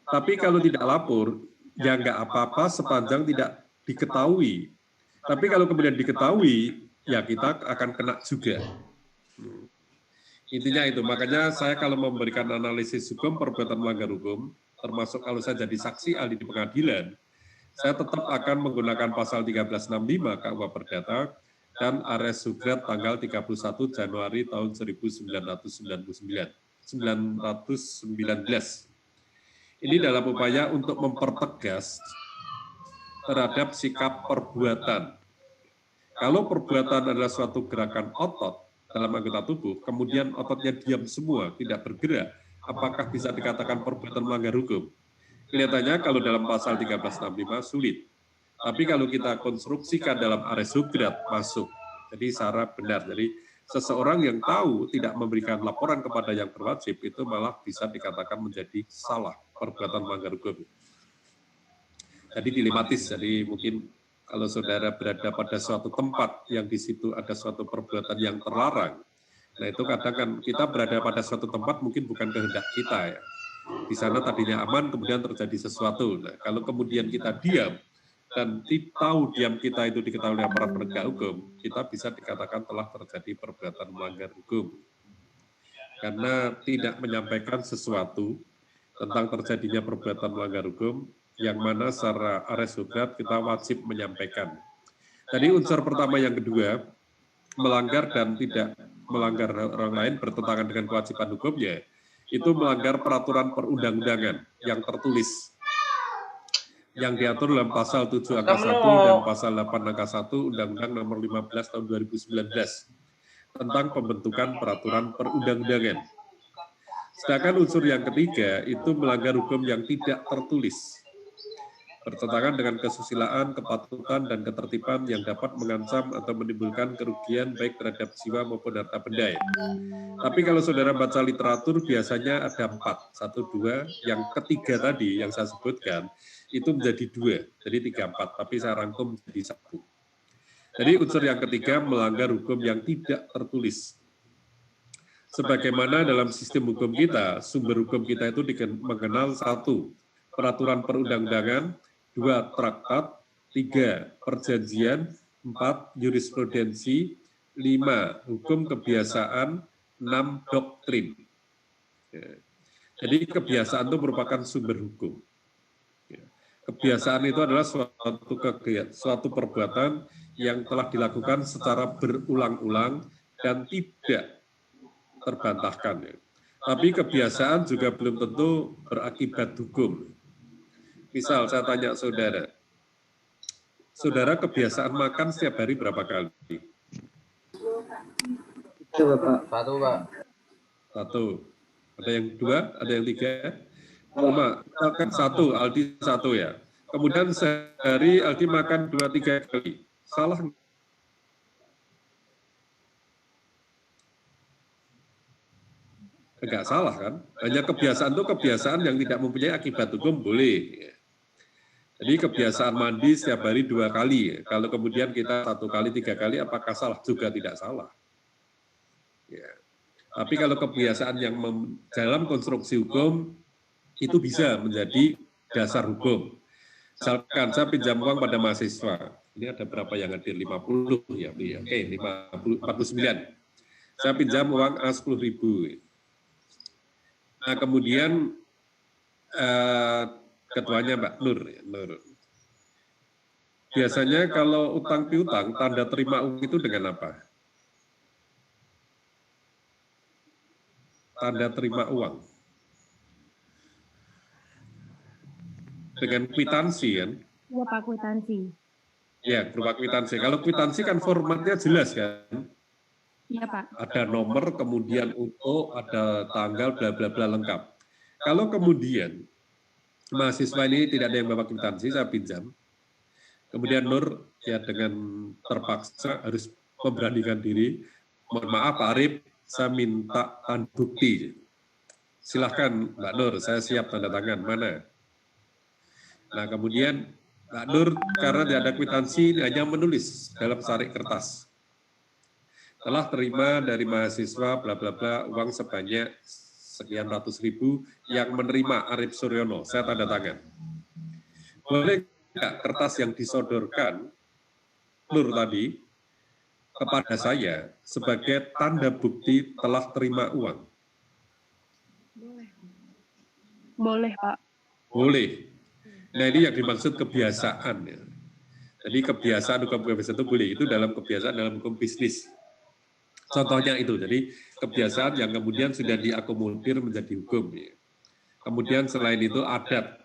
Tapi kalau tidak lapor, ya nggak apa-apa sepanjang tidak diketahui. Tapi kalau kemudian diketahui, ya kita akan kena juga. Intinya itu, makanya saya kalau memberikan analisis hukum, perbuatan melanggar hukum, termasuk kalau saya jadi saksi ahli di pengadilan, saya tetap akan menggunakan pasal 1365 KUH Perdata dan Ares Sugrat tanggal 31 Januari tahun 1919. Ini dalam upaya untuk mempertegas terhadap sikap perbuatan. Kalau perbuatan adalah suatu gerakan otot dalam anggota tubuh, kemudian ototnya diam semua, tidak bergerak, apakah bisa dikatakan perbuatan melanggar hukum? Kelihatannya kalau dalam pasal 1365 sulit. Tapi kalau kita konstruksikan dalam Ares Sugrat masuk. Jadi secara benar. Jadi seseorang yang tahu tidak memberikan laporan kepada yang berwajib itu malah bisa dikatakan menjadi salah perbuatan melanggar hukum. Jadi dilematis. Jadi mungkin kalau saudara berada pada suatu tempat yang di situ ada suatu perbuatan yang terlarang, nah itu kadang kan kita berada pada suatu tempat mungkin bukan kehendak kita ya. Di sana tadinya aman, kemudian terjadi sesuatu. Nah, kalau kemudian kita diam dan tahu diam kita itu diketahui oleh aparat penegak hukum, kita bisa dikatakan telah terjadi perbuatan melanggar hukum. Karena tidak menyampaikan sesuatu tentang terjadinya perbuatan melanggar hukum, yang mana secara Ares Sugrat kita wajib menyampaikan. Tadi unsur pertama yang kedua, melanggar dan tidak melanggar orang lain bertentangan dengan kewajiban hukumnya, itu melanggar peraturan perundang-undangan yang tertulis yang diatur dalam pasal 7 angka 1 dan pasal 8 angka 1 Undang-Undang nomor 15 tahun 2019 tentang pembentukan peraturan perundang-undangan. Sedangkan unsur yang ketiga itu melanggar hukum yang tidak tertulis, bertentangan dengan kesusilaan, kepatutan, dan ketertiban yang dapat mengancam atau menimbulkan kerugian baik terhadap jiwa maupun harta benda. Tapi kalau saudara baca literatur biasanya ada 4, 1, 2, yang ketiga tadi yang saya sebutkan itu menjadi 2, jadi 3, 4, tapi saya rangkum menjadi 1. Jadi unsur yang ketiga melanggar hukum yang tidak tertulis. Sebagaimana dalam sistem hukum kita, sumber hukum kita itu mengenal 1, peraturan perundang-undangan, 2, traktat, 3, perjanjian, 4, jurisprudensi, 5, hukum kebiasaan, 6, doktrin. Jadi kebiasaan itu merupakan sumber hukum. Kebiasaan itu adalah suatu perbuatan yang telah dilakukan secara berulang-ulang dan tidak terbantahkan. Tapi kebiasaan juga belum tentu berakibat hukum. Misal saya tanya saudara, saudara kebiasaan makan setiap hari berapa kali? Itu Bapak. 1, Pak. 1. Ada yang 2, ada yang 3? Makan 1, Aldi 1 ya. Kemudian sehari Aldi makan 2-3 kali. Salah? Enggak salah kan? Hanya kebiasaan itu kebiasaan yang tidak mempunyai akibat hukum boleh. Jadi kebiasaan mandi setiap hari 2 kali. Kalau kemudian kita 1 kali, 3 kali, apakah salah? Juga tidak salah. Ya. Tapi kalau kebiasaan yang dalam konstruksi hukum itu bisa menjadi dasar hukum. Misalkan saya pinjam uang pada mahasiswa. Ini ada berapa yang hadir? 50 ya, oke, 49. Saya pinjam uang 10.000. Nah, kemudian ketuanya Mbak Nur. Biasanya kalau utang piutang, tanda terima uang itu dengan apa? Tanda terima uang. Dengan kwitansi kan? Iya Pak, kwitansi. Ya, berupa kwitansi. Kalau kwitansi kan formatnya jelas kan? Iya, Pak. Ada nomor, kemudian untuk, ada tanggal, bla bla bla lengkap. Kalau kemudian mahasiswa ini tidak ada yang bawa kwitansi, saya pinjam. Kemudian Nur ya dengan terpaksa harus memberanikan diri. Mohon maaf Pak Arif, saya minta tanda bukti. Silahkan Mbak Nur, saya siap tanda tangan. Mana? Nah kemudian Mbak Nur karena tidak ada kwitansi hanya menulis dalam sarik kertas. Telah terima dari mahasiswa bla bla bla uang sebanyak sekian ratus ribu yang menerima Arif Suryono. Saya tanda tangan. Boleh nggak kertas yang disodorkan Nur tadi kepada saya sebagai tanda bukti telah terima uang? Boleh, Pak. Boleh. Nah ini yang dimaksud kebiasaan. Ya. Jadi kebiasaan hukum kebiasaan itu boleh. Itu dalam kebiasaan dalam hukum bisnis. Contohnya itu. Jadi kebiasaan yang kemudian sudah diakomodir menjadi hukum. Ya. Kemudian selain itu adat.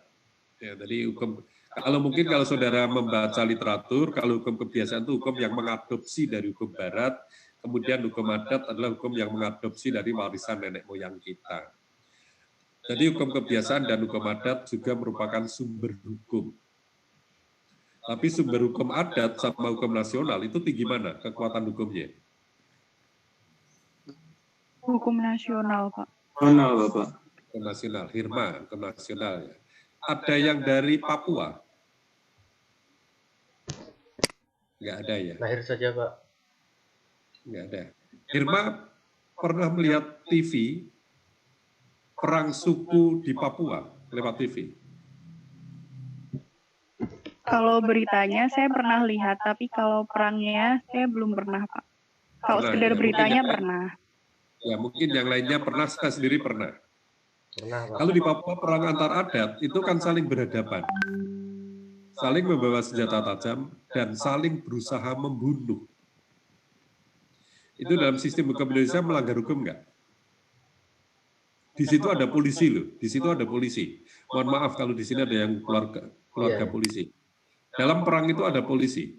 Ya, jadi hukum. Kalau saudara membaca literatur, kalau hukum kebiasaan itu hukum yang mengadopsi dari hukum barat, kemudian hukum adat adalah hukum yang mengadopsi dari warisan nenek moyang kita. Jadi hukum kebiasaan dan hukum adat juga merupakan sumber hukum. Tapi sumber hukum adat sama hukum nasional itu tinggi mana kekuatan hukumnya? Hukum nasional, Pak. Nasional, Bapak. Hukum nasional, Hirma, hukum nasional. Ya. Ada yang dari Papua? Nggak ada ya? Lahir saja, Pak. Nggak ada. Hirma pernah melihat TV perang suku di Papua lewat TV? Kalau beritanya saya pernah lihat, tapi kalau perangnya saya belum pernah, Pak. Kalau sekedar beritanya pernah. Ya, mungkin yang lainnya pernah, saya sendiri pernah. Pernah, Pak. Kalau di Papua perang antar adat itu kan saling berhadapan. Saling membawa senjata tajam dan saling berusaha membunuh. Itu dalam sistem hukum Indonesia melanggar hukum nggak? Di situ ada polisi loh, di situ ada polisi. Mohon maaf kalau di sini ada yang keluarga polisi. Dalam perang itu ada polisi.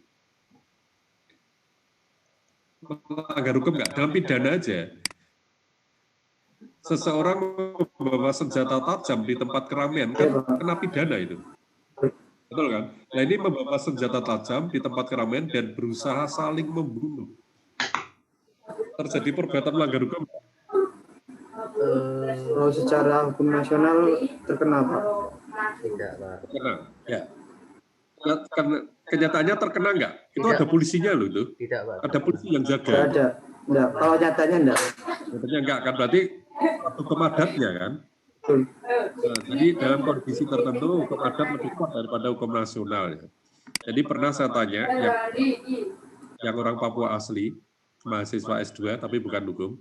Melanggar hukum nggak? Dalam pidana aja. Seseorang membawa senjata tajam di tempat keramaian kan kena pidana itu. Betul kan? Nah ini membawa senjata tajam di tempat keramaian dan berusaha saling membunuh. Terjadi perbuatan melanggar hukum. Kalau secara hukum nasional terkena, Pak? Tidak, Pak. Terkena, ya. Karena kenyataannya terkena nggak? Itu ada polisinya loh itu. Tidak, Pak. Ada polisi yang Tidak jaga. ada. Enggak. Kalau nyatanya enggak. Nyatanya nggak kan? Berarti hukum adatnya kan? Nah, jadi dalam kondisi tertentu hukum adat lebih kuat daripada hukum nasional. Ya. Jadi pernah saya tanya yang orang Papua asli, mahasiswa S2 tapi bukan hukum.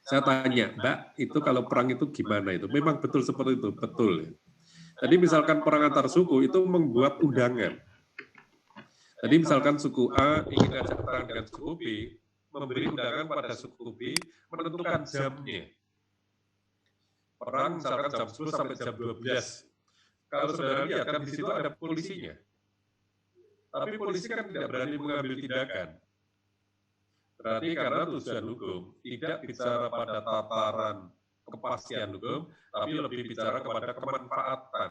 Saya tanya, Mbak, itu kalau perang itu gimana itu? Memang betul seperti itu, betul. Ya. Jadi misalkan perang antar suku itu membuat undangan. Jadi misalkan suku A ingin ajak perang dengan suku B, memberi undangan pada suku B, menentukan jamnya. Perang misalkan jam 10 sampai jam 12. Kalau saudara lihat kan di situ ada polisinya. Tapi polisi kan tidak berani mengambil tindakan. Berarti karena tujuan hukum tidak bicara pada tataran kepastian hukum, tapi lebih bicara kepada kemanfaatan.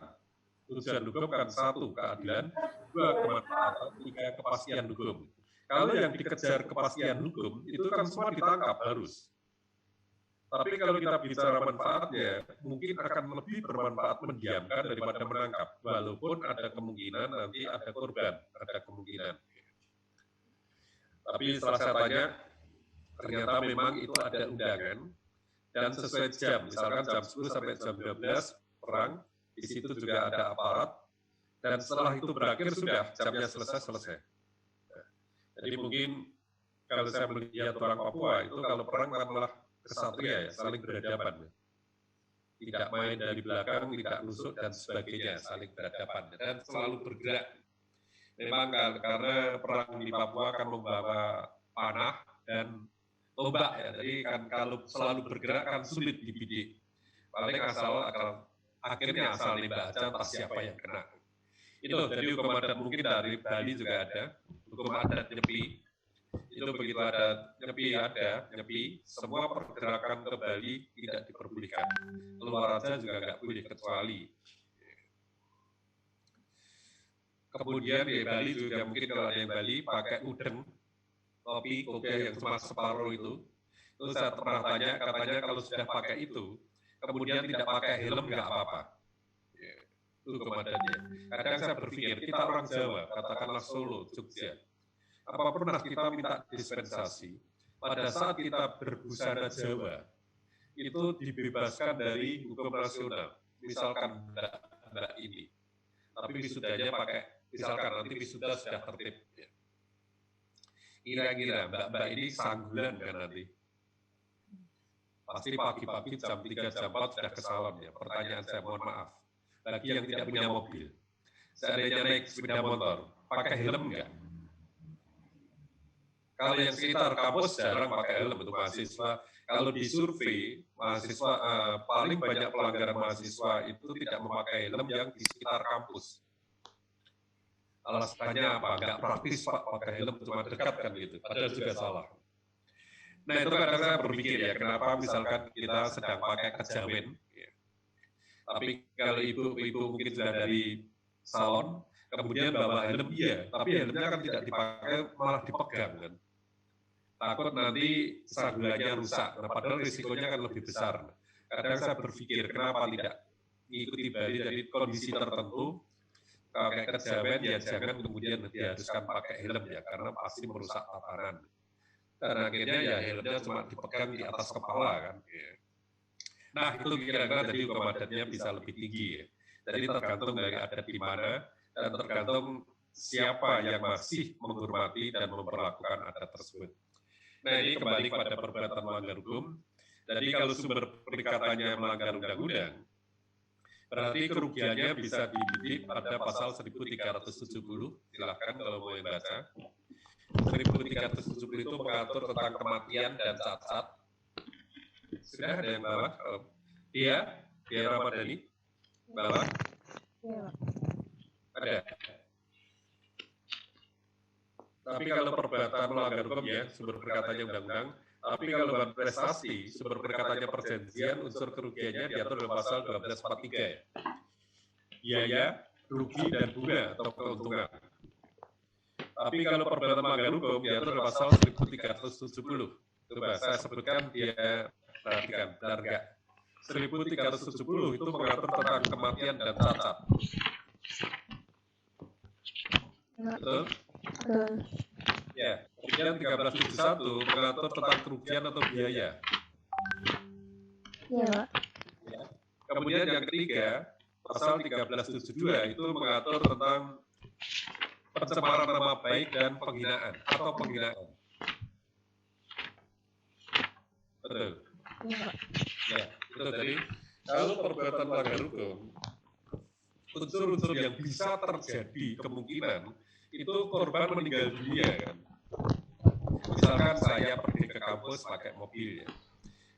Tujuan hukum kan satu, keadilan, dua, kemanfaatan, tiga, kepastian hukum. Kalau yang dikejar kepastian hukum, itu kan semua ditangkap harus. Tapi kalau kita bicara manfaatnya, mungkin akan lebih bermanfaat mendiamkan daripada menangkap. Walaupun ada kemungkinan nanti ada korban, ada kemungkinan. Tapi setelah saya tanya, ternyata memang itu ada undangan, dan sesuai jam, misalkan jam 10 sampai jam 12, perang, di situ juga ada aparat, dan setelah itu berakhir sudah, jamnya selesai. Jadi mungkin kalau saya melihat orang Papua, itu kalau perang kan malah kesatria ya, saling berhadapan. Tidak main dari belakang, tidak nusuk dan sebagainya, saling berhadapan dan selalu bergerak. Memang karena perang di Papua akan membawa panah dan tombak ya, jadi kan kalau selalu bergerak kan sulit dibidik. Paling akhirnya asal nembak aja entah siapa yang kena. Itu jadi hukum adat mungkin dari Bali juga ada, hukum adat Nyepi. Itu begitu ada Nyepi, semua pergerakan ke Bali tidak diperbolehkan. Keluar aja juga nggak boleh kecuali. Kemudian di Bali juga mungkin kalau ada yang Bali pakai udeng, kopi yang cuma separuh itu saya pernah tanya, katanya kalau sudah pakai itu, kemudian tidak pakai helm nggak apa-apa. Itu hukum adatnya. Kadang saya berpikir, kita orang Jawa, katakanlah Solo, Jogja, apa pernah kita minta dispensasi, pada saat kita berbusana Jawa, itu dibebaskan dari hukum nasional. Misalkan mbak ini, tapi wisudanya pakai, misalkan nanti wisuda sudah tertib. Kira-kira mbak ini sanggulan kan nanti. Pasti pagi-pagi jam 3, jam 4 sudah ke salon ya. Pertanyaan saya, mohon maaf. Bagi yang tidak punya mobil, seandainya naik sepeda motor, pakai helm enggak? Kalau yang sekitar kampus jarang pakai helm untuk mahasiswa. Kalau di survei, mahasiswa paling banyak pelanggaran mahasiswa itu tidak memakai helm yang di sekitar kampus. Alasannya apa? Enggak praktis Pak, pakai helm cuma dekat kan gitu. Padahal juga salah. Nah itu kadang saya berpikir ya, kenapa misalkan kita sedang pakai kejawen, ya. Tapi kalau ibu mungkin sudah dari salon, kemudian bawa helm, iya, tapi helmnya kan tidak dipakai, malah dipegang kan. Takut nanti sandulannya rusak, nah, padahal risikonya kan lebih besar. Kadang saya berpikir, kenapa tidak mengikuti Bali dari kondisi tertentu, pakai kejawen, ya jangan kemudian diharuskan pakai helm ya, karena pasti merusak tatanan. Dan akhirnya ya helmnya cuma dipegang di atas kepala kan. Nah itu kira-kira jadi hukum adatnya bisa lebih tinggi ya. Jadi tergantung dari adat di mana dan tergantung siapa yang masih menghormati dan memperlakukan adat tersebut. Nah ini kembali pada perbuatan melanggar hukum. Jadi kalau sumber perikatannya melanggar undang-undang, berarti kerugiannya bisa dibidik pada pasal 1370. Silahkan kalau mau yang baca. 1370 itu mengatur tentang kematian dan cacat. Sudah ada yang bawa? Dia Ramadhani? Bawa? Ada. Tapi kalau perbuatan melanggar hukum ya, sumber perkataannya undang-undang. Tapi kalau bahan prestasi, sumber perkataannya perjanjian, unsur kerugiannya diatur dalam pasal 1243 ya. Biaya, rugi, dan bunga atau keuntungan. Tapi kalau perbuatan melanggar hukum diatur dalam pasal 1370. Coba saya sebutkan dia, perhatikan, benar enggak? 1370 itu mengatur tentang kematian dan cacat. Betul? Betul. Ya, kemudian 1371 mengatur tentang kerugian atau biaya. Iya, Pak. Ya. Kemudian yang ketiga, pasal 1372 itu mengatur tentang pencemaran nama baik dan penghinaan atau penghinaan. Betul. Ya, itu tadi. Kalau perbuatan melanggar hukum, unsur-unsur yang bisa terjadi kemungkinan itu korban meninggal dunia kan. Misalkan saya pergi ke kampus pakai mobil ya.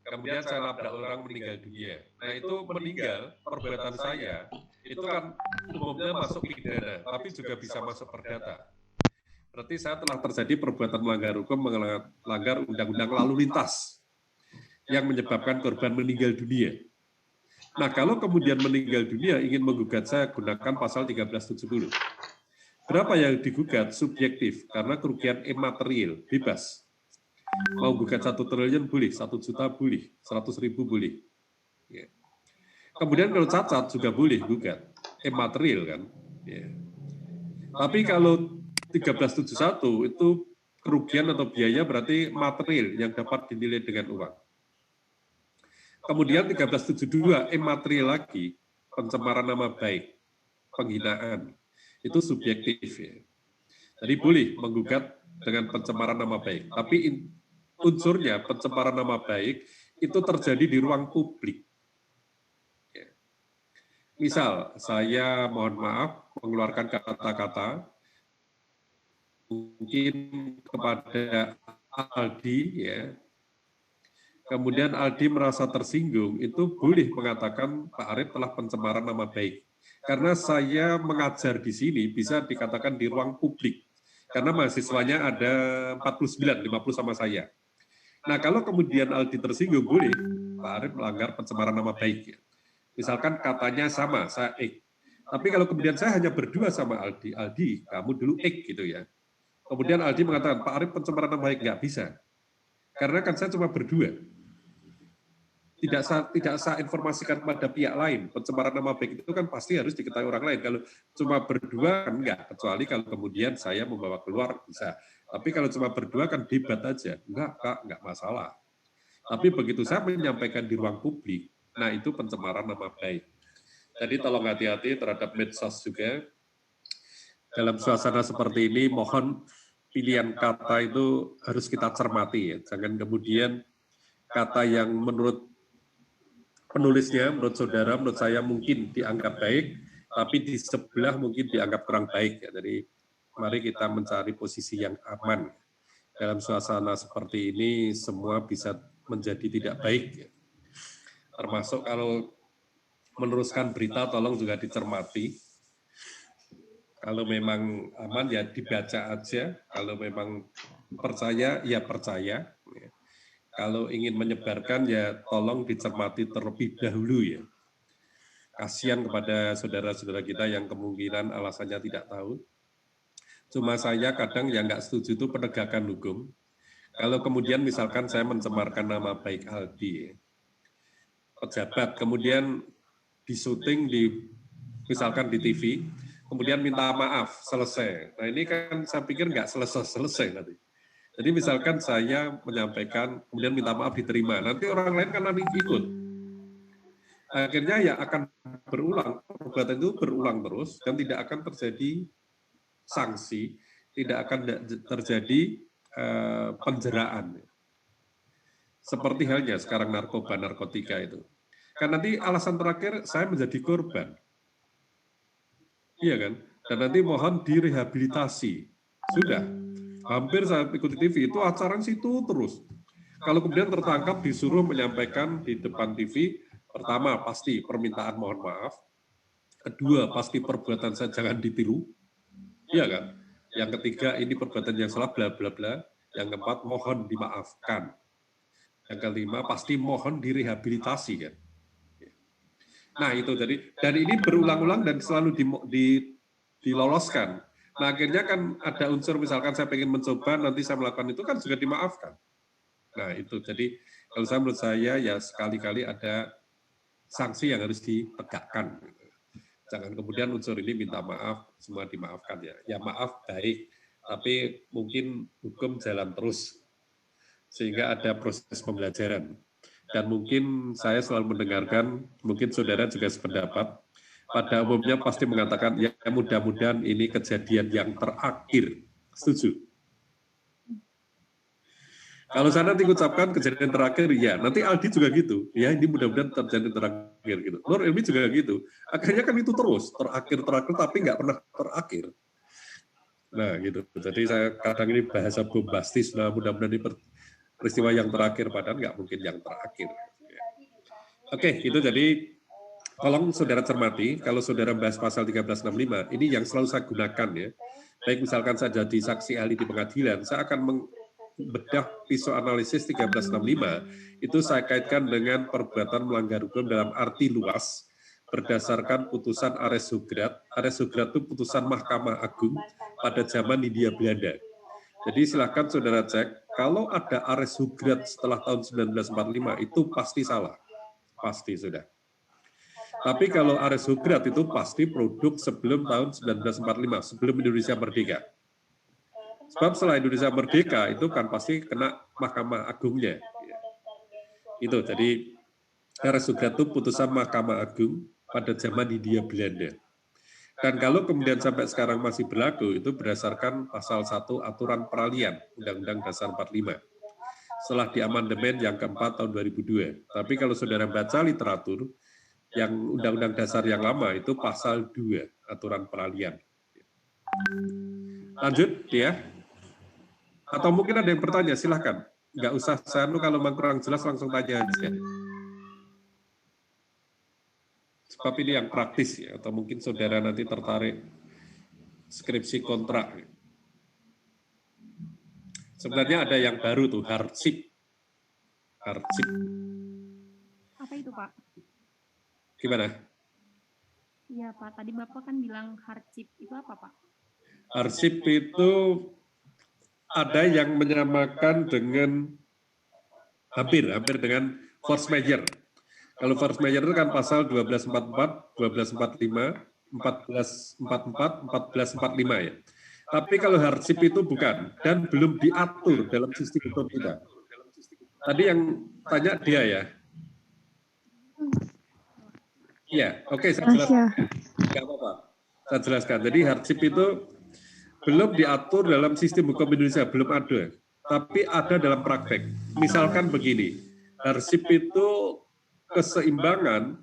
Kemudian saya nabrak orang meninggal dunia. Nah itu meninggal, perbuatan saya, itu kan umumnya masuk pidana, tapi juga bisa masuk perdata. Berarti saya telah terjadi perbuatan melanggar hukum, melanggar undang-undang lalu lintas, yang menyebabkan korban meninggal dunia. Nah kalau kemudian meninggal dunia ingin menggugat saya gunakan pasal 1370. Berapa yang digugat? Subjektif, karena kerugian imaterial, bebas. Mau gugat 1 triliun boleh, 1 juta boleh, 100.000 boleh. Ya. Kemudian kalau cacat juga boleh gugat, imaterial kan. Ya. Tapi kalau 1371 itu kerugian atau biaya berarti material yang dapat dinilai dengan uang. Kemudian 1372 imaterial lagi, pencemaran nama baik, penghinaan, itu subjektif ya. Jadi boleh menggugat dengan pencemaran nama baik, tapi unsurnya pencemaran nama baik itu terjadi di ruang publik. Ya. Misal saya mohon maaf mengeluarkan kata-kata mungkin kepada Aldi ya. kemudian Aldi merasa tersinggung, itu boleh mengatakan Pak Arif telah pencemaran nama baik. Karena saya mengajar di sini bisa dikatakan di ruang publik. Karena mahasiswanya ada 49, 50 sama saya. Nah, kalau kemudian Aldi tersinggung, boleh Pak Arif melanggar pencemaran nama baik. Misalkan katanya sama, saya X. Tapi kalau kemudian saya hanya berdua sama Aldi, Aldi, kamu dulu X gitu ya. Kemudian Aldi mengatakan, Pak Arif pencemaran nama baik, nggak bisa. Karena kan saya cuma berdua. Tidak saya informasikan kepada pihak lain. Pencemaran nama baik itu kan pasti harus diketahui orang lain. Kalau cuma berdua kan enggak, kecuali kalau kemudian saya membawa keluar bisa. Tapi kalau cuma berdua kan debat aja. Enggak, Kak, enggak masalah. Tapi begitu saya menyampaikan di ruang publik, nah itu pencemaran nama baik. Jadi tolong hati-hati terhadap medsos juga. Dalam suasana seperti ini, mohon pilihan kata itu harus kita cermati ya. Jangan kemudian kata yang menurut penulisnya, menurut saudara, menurut saya mungkin dianggap baik, tapi di sebelah mungkin dianggap kurang baik. Ya. Jadi mari kita mencari posisi yang aman. Dalam suasana seperti ini, semua bisa menjadi tidak baik. Ya. Termasuk kalau meneruskan berita, tolong juga dicermati. Kalau memang aman, ya dibaca aja. Kalau memang percaya, ya percaya. Kalau ingin menyebarkan, ya tolong dicermati terlebih dahulu ya. Kasihan kepada saudara-saudara kita yang kemungkinan alasannya tidak tahu. Cuma saya kadang yang nggak setuju itu penegakan hukum. Kalau kemudian misalkan saya mencemarkan nama baik Aldi, pejabat, kemudian disuting misalkan di TV, kemudian minta maaf, selesai. Nah ini kan saya pikir nggak selesai nanti. Jadi misalkan saya menyampaikan, kemudian minta maaf diterima, nanti orang lain kan nanti ikut. Akhirnya ya akan berulang, perbuatan itu berulang terus, dan tidak akan terjadi sanksi, tidak akan terjadi penjeraan. Seperti halnya sekarang narkoba, narkotika itu. Kan nanti alasan terakhir saya menjadi korban. Iya kan? Dan nanti mohon direhabilitasi. Sudah. Hampir saya ikuti TV, itu acara situ terus. Kalau kemudian tertangkap disuruh menyampaikan di depan TV, pertama pasti permintaan mohon maaf. Kedua, pasti perbuatan saya jangan ditiru. Iya kan? Yang ketiga, ini perbuatan yang salah, bla bla bla. Yang keempat, mohon dimaafkan. Yang kelima, pasti mohon direhabilitasi kan. Nah itu jadi, dan ini berulang-ulang dan selalu diloloskan. Nah akhirnya kan ada unsur misalkan saya pengen mencoba, nanti saya melakukan itu kan juga dimaafkan. Nah itu jadi kalau menurut saya ya sekali-kali ada sanksi yang harus ditegakkan. Jangan kemudian unsur ini minta maaf, semua dimaafkan ya. Ya maaf baik, tapi mungkin hukum jalan terus. Sehingga ada proses pembelajaran. Dan mungkin saya selalu mendengarkan, mungkin saudara juga sependapat, pada umumnya pasti mengatakan, ya mudah-mudahan ini kejadian yang terakhir. Setuju? Kalau saya nanti ucapkan kejadian terakhir, ya nanti Aldi juga gitu. Ya ini mudah-mudahan terjadi terakhir. Gitu. Nur Ilmi juga gitu. Akhirnya kan itu terus, terakhir, tapi nggak pernah terakhir. Nah gitu. Jadi saya kadang ini bahasa bombastis, nah mudah-mudahan ini peristiwa yang terakhir, padahal nggak mungkin yang terakhir. Oke, itu jadi tolong saudara cermati, kalau saudara bahas pasal 1365, ini yang selalu saya gunakan ya. Baik misalkan saya jadi saksi ahli di pengadilan, saya akan membedah pisau analisis 1365, itu saya kaitkan dengan perbuatan melanggar hukum dalam arti luas, berdasarkan putusan Ares Sugrat. Ares Sugrat itu putusan Mahkamah Agung pada zaman Hindia Belanda. Jadi silakan saudara cek, kalau ada Ares Sugrat setelah tahun 1945 itu pasti salah. Pasti sudah. Tapi kalau Ares Sugrat itu pasti produk sebelum tahun 1945, sebelum Indonesia merdeka. Sebab setelah Indonesia merdeka itu kan pasti kena Mahkamah Agungnya. Itu, jadi Ares Sugrat itu putusan Mahkamah Agung pada zaman Hindia Belanda. Dan kalau kemudian sampai sekarang masih berlaku, itu berdasarkan pasal 1 aturan peralihan Undang-Undang Dasar 45. Setelah diamandemen yang keempat tahun 2002. Tapi kalau saudara baca literatur, yang Undang-Undang Dasar yang lama itu pasal 2 aturan peralihan. Lanjut, ya. Atau mungkin ada yang bertanya, silahkan. nggak usah saya kalau memang kurang jelas langsung tanya aja. Sebab ini yang praktis ya, atau mungkin saudara nanti tertarik skripsi kontrak. Sebenarnya ada yang baru tuh, hardship. Hardship. Apa itu, Pak? Gimana? Iya, Pak. Tadi Bapak kan bilang hardship. Itu apa, Pak? Hardship itu ada yang menyamakan dengan hampir dengan force majeure. Kalau force majeure itu kan pasal 1244, 1245, 1444, 1445 ya. Tapi kalau hardship itu bukan dan belum diatur dalam sistem hukum kita. Tadi yang tanya dia ya. Iya, oke, saya jelaskan. Enggak apa-apa. Saya jelaskan. Jadi hardship itu belum diatur dalam sistem hukum Indonesia, belum ada. Tapi ada dalam praktek. Misalkan begini, hardship itu keseimbangan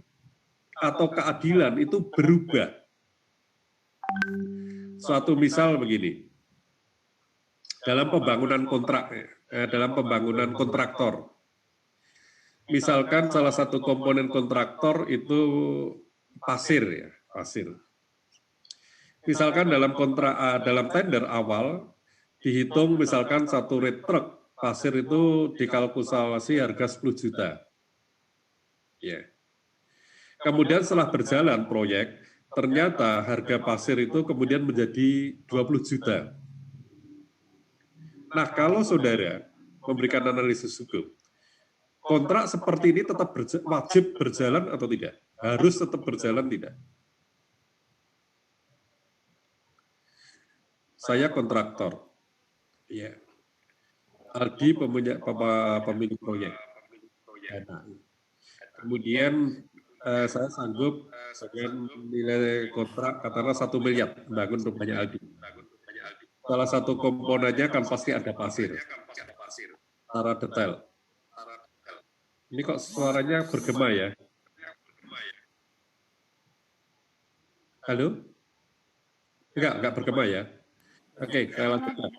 atau keadilan itu berubah. Suatu misal begini, dalam pembangunan kontrak, dalam pembangunan kontraktor, misalkan salah satu komponen kontraktor itu pasir ya, pasir. Misalkan dalam kontrak, dalam tender awal dihitung misalkan satu red truk pasir itu dikalkulasi harga 10 juta. Ya. Kemudian setelah berjalan proyek, ternyata harga pasir itu kemudian menjadi 20 juta. Nah, kalau saudara memberikan analisis hukum, kontrak seperti ini tetap wajib berjalan atau tidak? Harus tetap berjalan tidak? Saya kontraktor. Ya. Aldi pemilik proyek. Kemudian saya sanggup dengan nilai kontrak katakanlah 1 miliar bangun rumahnya Aldi. Salah satu komponennya kan pasti ada pasir. Secara detail. Ini kok suaranya bergema ya? Halo? Enggak bergema ya? Oke, saya lanjutkan.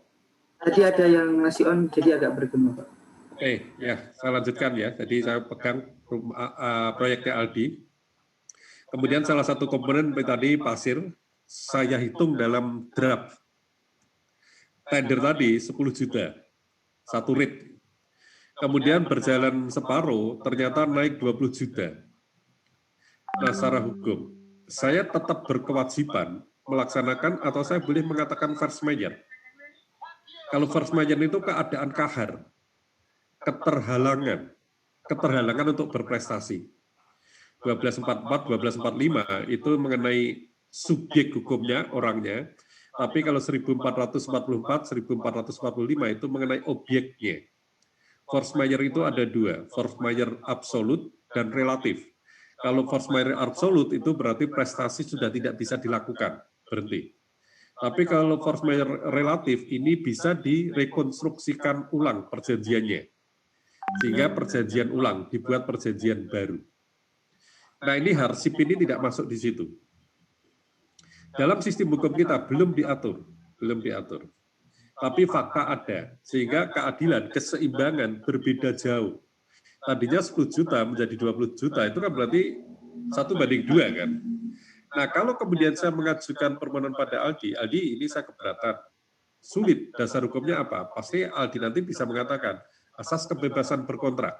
Tadi ada yang ngasih on, jadi agak bergema, Pak. Oke, ya, saya lanjutkan ya. Jadi saya pegang proyeknya Aldi. Kemudian salah satu komponen tadi pasir, saya hitung dalam draft. Tender tadi 10 juta, satu rit. Kemudian berjalan separuh, ternyata naik 20 juta. Nah, secara hukum, saya tetap berkewajiban melaksanakan atau saya boleh mengatakan force majeure. Kalau force majeure itu keadaan kahar, keterhalangan untuk berprestasi. 1244, 1245 itu mengenai subjek hukumnya, orangnya, tapi kalau 1444, 1445 itu mengenai objeknya. Force majeure itu ada dua, force majeure absolut dan relatif. Kalau force majeure absolut itu berarti prestasi sudah tidak bisa dilakukan, berhenti. Tapi kalau force majeure relatif ini bisa direkonstruksikan ulang perjanjiannya. Sehingga perjanjian ulang, dibuat perjanjian baru. Nah, ini hardship ini tidak masuk di situ. Dalam sistem hukum kita belum diatur. Tapi fakta ada, sehingga keadilan, keseimbangan berbeda jauh. Tadinya 10 juta menjadi 20 juta, itu kan berarti 1:2 kan. Nah, kalau kemudian saya mengajukan permohonan pada Aldi ini saya keberatan. Sulit, dasar hukumnya apa? Pasti Aldi nanti bisa mengatakan, asas kebebasan berkontrak.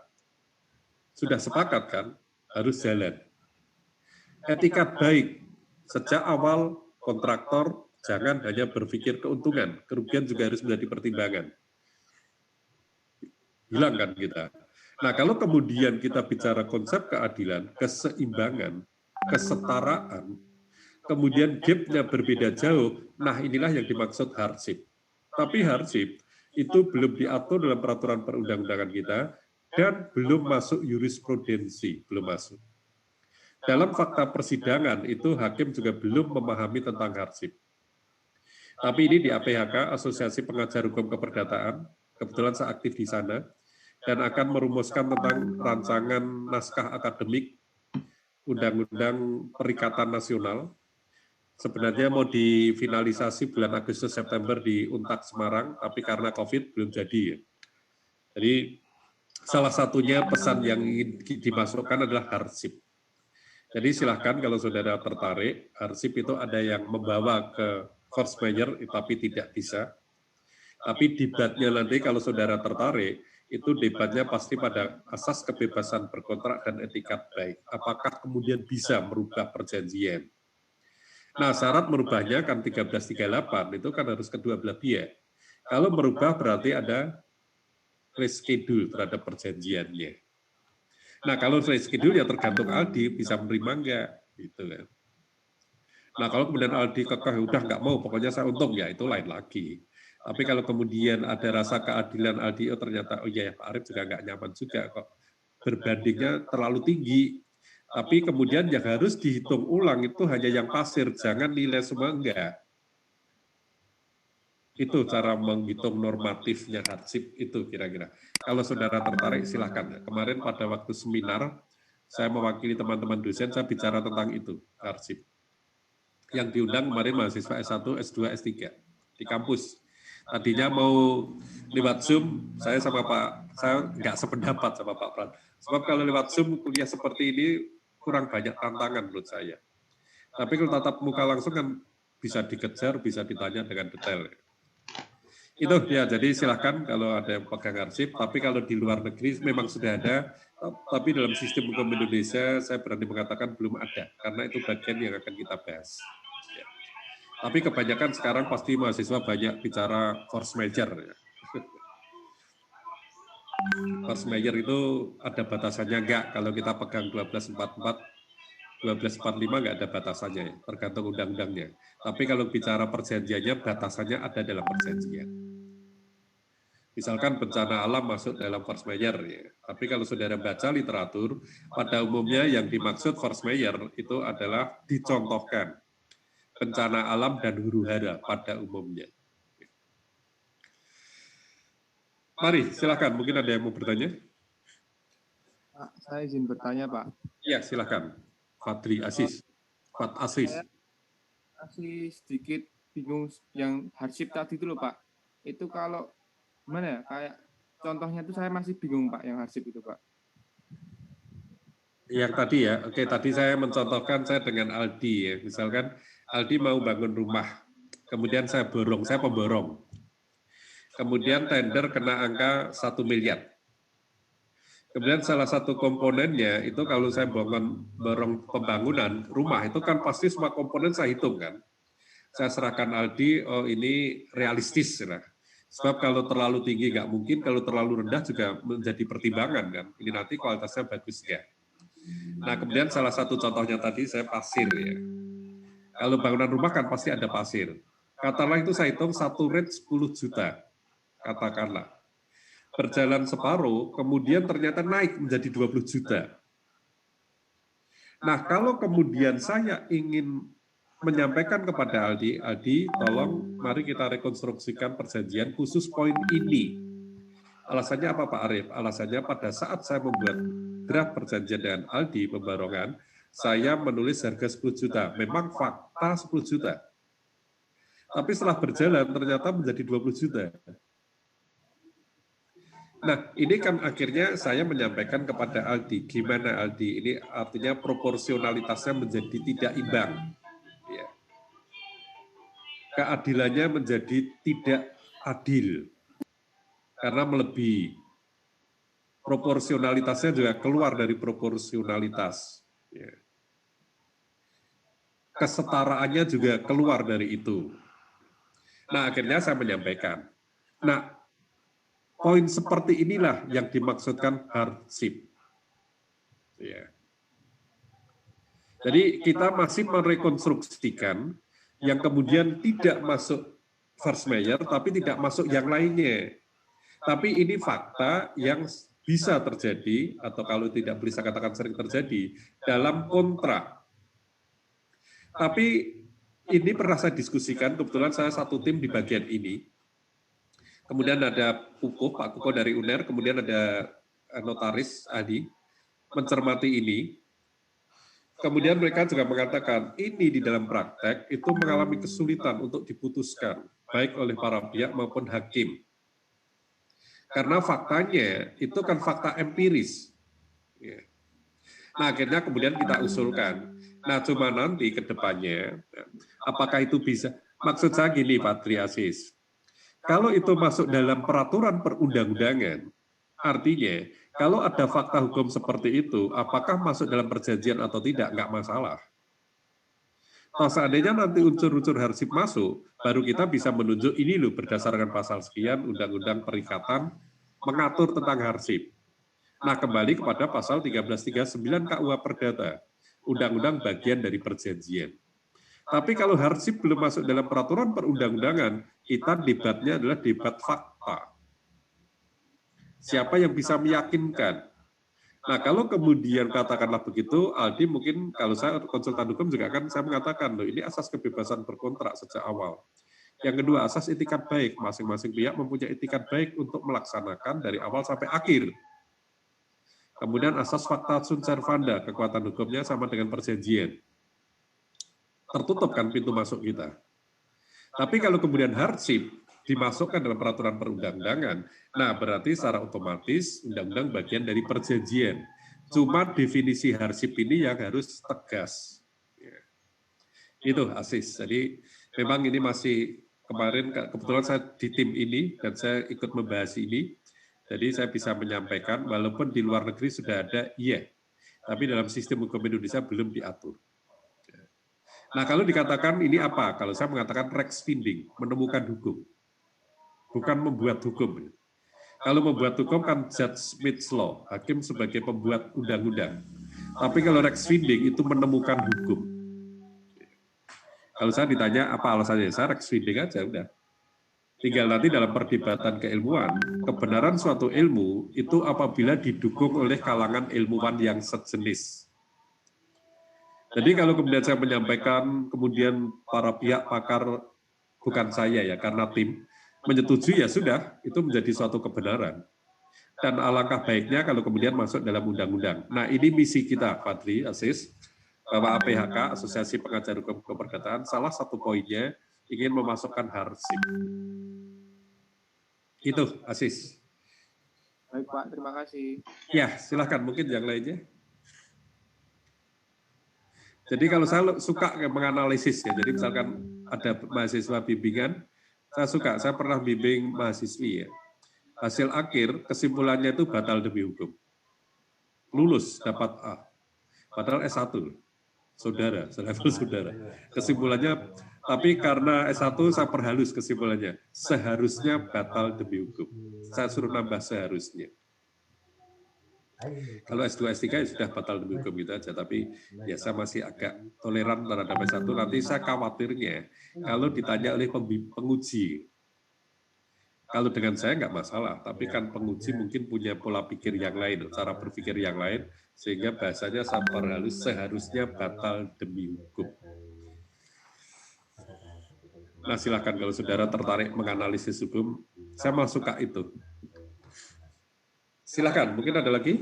Sudah sepakat kan? Harus jalan. Etika baik. Sejak awal kontraktor jangan hanya berpikir keuntungan. Kerugian juga harus menjadi pertimbangan. Hilang kan kita. Nah, kalau kemudian kita bicara konsep keadilan, keseimbangan, kesetaraan, kemudian gap-nya berbeda jauh, nah inilah yang dimaksud hardship. Tapi hardship itu belum diatur dalam peraturan perundang-undangan kita dan belum masuk jurisprudensi, belum masuk. Dalam fakta persidangan itu hakim juga belum memahami tentang hardship. Tapi ini di APHK, Asosiasi Pengajar Hukum Keperdataan, kebetulan saya aktif di sana, dan akan merumuskan tentang rancangan naskah akademik Undang-Undang Perikatan Nasional. Sebenarnya mau difinalisasi bulan Agustus September di Untak Semarang, tapi karena COVID belum jadi. Jadi salah satunya pesan yang ingin dimasukkan adalah hardship. Jadi silahkan kalau saudara tertarik, hardship itu ada yang membawa ke force majeure tapi tidak bisa. Tapi debatnya nanti kalau saudara tertarik, itu debatnya pasti pada asas kebebasan berkontrak dan etikat baik. Apakah kemudian bisa merubah perjanjian? Nah, syarat merubahnya kan 1338 itu kan harus kedua belah pihak. Kalau merubah berarti ada reschedule terhadap perjanjiannya. Nah, kalau reschedule ya tergantung Aldi bisa menerima enggak, gitu kan. Nah, kalau kemudian Aldi kekeh udah nggak mau, pokoknya saya untung ya itu lain lagi. Tapi kalau kemudian ada rasa keadilan Aldi, oh ternyata oh iya ya Pak Arif juga nggak nyaman juga kok berbandingnya terlalu tinggi. Tapi kemudian yang harus dihitung ulang itu hanya yang pasir, jangan nilai semua enggak. Itu cara menghitung normatifnya hardship itu kira-kira. Kalau saudara tertarik silahkan. Kemarin pada waktu seminar, saya mewakili teman-teman dosen, saya bicara tentang itu, hardship. Yang diundang kemarin mahasiswa S1, S2, S3 di kampus. Tadinya mau lewat Zoom, saya nggak sependapat sama Pak Pran. Sebab kalau lewat Zoom kuliah seperti ini kurang banyak tantangan menurut saya. Tapi kalau tatap muka langsung kan bisa dikejar, bisa ditanya dengan detail. Itu ya, jadi silahkan kalau ada yang pegang arsip, tapi kalau di luar negeri memang sudah ada, tapi dalam sistem hukum Indonesia saya berani mengatakan belum ada, karena itu bagian yang akan kita bahas. Ya. Tapi kebanyakan sekarang pasti mahasiswa banyak bicara force majeure. Ya. Force majeure itu ada batasannya enggak, kalau kita pegang 1244, 1245 enggak ada batasannya, ya, tergantung undang-undangnya. Tapi kalau bicara perjanjiannya, batasannya ada dalam perjanjian. Misalkan bencana alam masuk dalam force majeure, ya. Tapi kalau saudara baca literatur, pada umumnya yang dimaksud force majeure itu adalah dicontohkan bencana alam dan huru-hara pada umumnya. Mari, silakan. Mungkin ada yang mau bertanya? Pak, saya izin bertanya, Pak. Ya, silakan. Fadri Aziz. Fat Aziz. Saya masih sedikit bingung yang hardship tadi itu loh, Pak. Itu kalau gimana ya, kayak contohnya itu saya masih bingung, Pak, yang hardship itu, Pak. Yang tadi ya, oke, tadi saya mencontohkan saya dengan Aldi ya. Misalkan Aldi mau bangun rumah, kemudian saya pemborong. Kemudian tender kena angka 1 miliar. Kemudian salah satu komponennya itu kalau saya borong pembangunan rumah itu kan pasti semua komponen saya hitung kan. Saya serahkan Aldi, oh ini realistis lah. Sebab kalau terlalu tinggi nggak mungkin, kalau terlalu rendah juga menjadi pertimbangan kan. Ini nanti kualitasnya bagus ya. Nah kemudian salah satu contohnya tadi saya pasir ya. Kalau bangunan rumah kan pasti ada pasir. Katakanlah itu saya hitung satu rate 10 juta. Katakanlah. Berjalan separuh, kemudian ternyata naik menjadi 20 juta. Nah, kalau kemudian saya ingin menyampaikan kepada Aldi, tolong mari kita rekonstruksikan perjanjian khusus poin ini. Alasannya apa Pak Arif? Alasannya pada saat saya membuat draft perjanjian dengan Aldi pembarongan, saya menulis harga 10 juta. Memang fakta 10 juta. Tapi setelah berjalan ternyata menjadi 20 juta. Nah, ini kan akhirnya saya menyampaikan kepada Aldi, gimana Aldi? Ini artinya proporsionalitasnya menjadi tidak imbang. Ya. Keadilannya menjadi tidak adil, karena melebihi. Proporsionalitasnya juga keluar dari proporsionalitas. Ya. Kesetaraannya juga keluar dari itu. Nah, akhirnya saya menyampaikan. Nah, poin seperti inilah yang dimaksudkan hardship. Ya. Jadi kita masih merekonstruksikan yang kemudian tidak masuk force majeure, tapi tidak masuk yang lainnya. Tapi ini fakta yang bisa terjadi, atau kalau tidak bisa katakan sering terjadi, dalam kontrak. Tapi ini pernah saya diskusikan, kebetulan saya satu tim di bagian ini. Kemudian ada Pak Kuko dari UNER, kemudian ada notaris Adi, mencermati ini. Kemudian mereka juga mengatakan, ini di dalam praktek itu mengalami kesulitan untuk diputuskan, baik oleh para pihak maupun hakim. Karena faktanya itu kan fakta empiris. Ya. Nah, akhirnya kemudian kita usulkan. Nah, cuma nanti ke depannya, apakah itu bisa? Maksud saya gini, Pak Tri Aziz. Kalau itu masuk dalam peraturan perundang-undangan, artinya kalau ada fakta hukum seperti itu, apakah masuk dalam perjanjian atau tidak, nggak masalah. Kalau seandainya nanti unsur-unsur harsip masuk, baru kita bisa menunjuk ini loh berdasarkan pasal sekian, Undang-Undang Perikatan mengatur tentang harsip. Nah, kembali kepada pasal 1339 KUH Perdata, Undang-Undang bagian dari perjanjian. Tapi kalau harsip belum masuk dalam peraturan perundang-undangan, kita debatnya adalah debat fakta. Siapa yang bisa meyakinkan? Nah, kalau kemudian katakanlah begitu, Aldi mungkin kalau saya konsultan hukum juga kan saya mengatakan, loh ini asas kebebasan berkontrak sejak awal. Yang kedua, asas itikat baik. Masing-masing pihak mempunyai itikat baik untuk melaksanakan dari awal sampai akhir. Kemudian asas fakta sunt servanda, kekuatan hukumnya sama dengan perjanjian. Tertutup kan pintu masuk kita. Tapi kalau kemudian harsip dimasukkan dalam peraturan perundang-undangan, nah berarti secara otomatis undang-undang bagian dari perjanjian. Cuma definisi harsip ini yang harus tegas. Itu Aziz. Jadi memang ini masih kemarin kebetulan saya di tim ini dan saya ikut membahas ini. Jadi saya bisa menyampaikan walaupun di luar negeri sudah ada, iya. Tapi dalam sistem hukum Indonesia belum diatur. Nah, kalau dikatakan ini apa? Kalau saya mengatakan rechtsfinding, menemukan hukum. Bukan membuat hukum. Kalau membuat hukum kan judge makes law, hakim sebagai pembuat undang-undang. Tapi kalau rechtsfinding itu menemukan hukum. Kalau saya ditanya apa alasannya, saya rechtsfinding aja udah. Tinggal nanti dalam perdebatan keilmuan, kebenaran suatu ilmu itu apabila didukung oleh kalangan ilmuwan yang sejenis. Jadi kalau kemudian saya menyampaikan, kemudian para pihak pakar, bukan saya ya, karena tim, menyetujui ya sudah, itu menjadi suatu kebenaran. Dan alangkah baiknya kalau kemudian masuk dalam undang-undang. Nah ini misi kita, Fadli, Aziz, bahwa APHK, Asosiasi Pengajar Hukum Keperdataan, salah satu poinnya ingin memasukkan harsip. Itu, Aziz. Baik Pak, terima kasih. Ya, silakan mungkin yang lainnya. Jadi kalau saya suka menganalisis ya, jadi misalkan ada mahasiswa bimbingan, saya pernah bimbing mahasiswi ya. Hasil akhir kesimpulannya itu batal demi hukum. Lulus dapat A. Padahal S1. Saudara, selevel saudara. Kesimpulannya, tapi karena S1 saya perhalus kesimpulannya. Seharusnya batal demi hukum. Saya suruh nambah seharusnya. Kalau S2, S3 ya sudah batal demi hukum gitu aja, tapi ya saya masih agak toleran terhadap S1. Nanti saya khawatirnya kalau ditanya oleh penguji. Kalau dengan saya nggak masalah, tapi kan penguji mungkin punya pola pikir yang lain, cara berpikir yang lain, sehingga bahasanya sampai halus seharusnya batal demi hukum. Nah silakan kalau saudara tertarik menganalisis hukum, saya malah suka itu. Silakan, mungkin ada lagi?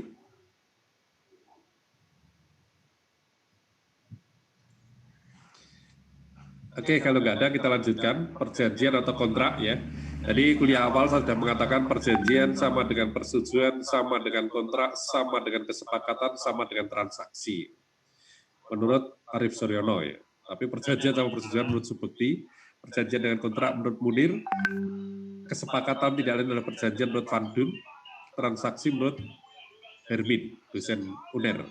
Oke, kalau nggak ada kita lanjutkan perjanjian atau kontrak ya. Jadi kuliah awal saya sudah mengatakan perjanjian sama dengan persetujuan, sama dengan kontrak, sama dengan kesepakatan, sama dengan transaksi. Menurut Arif Suryono ya. Tapi perjanjian sama persetujuan menurut Subekti, perjanjian dengan kontrak menurut Munir, kesepakatan tidak lain adalah perjanjian menurut Van Dun, transaksi menurut Hermin, dosen UNER.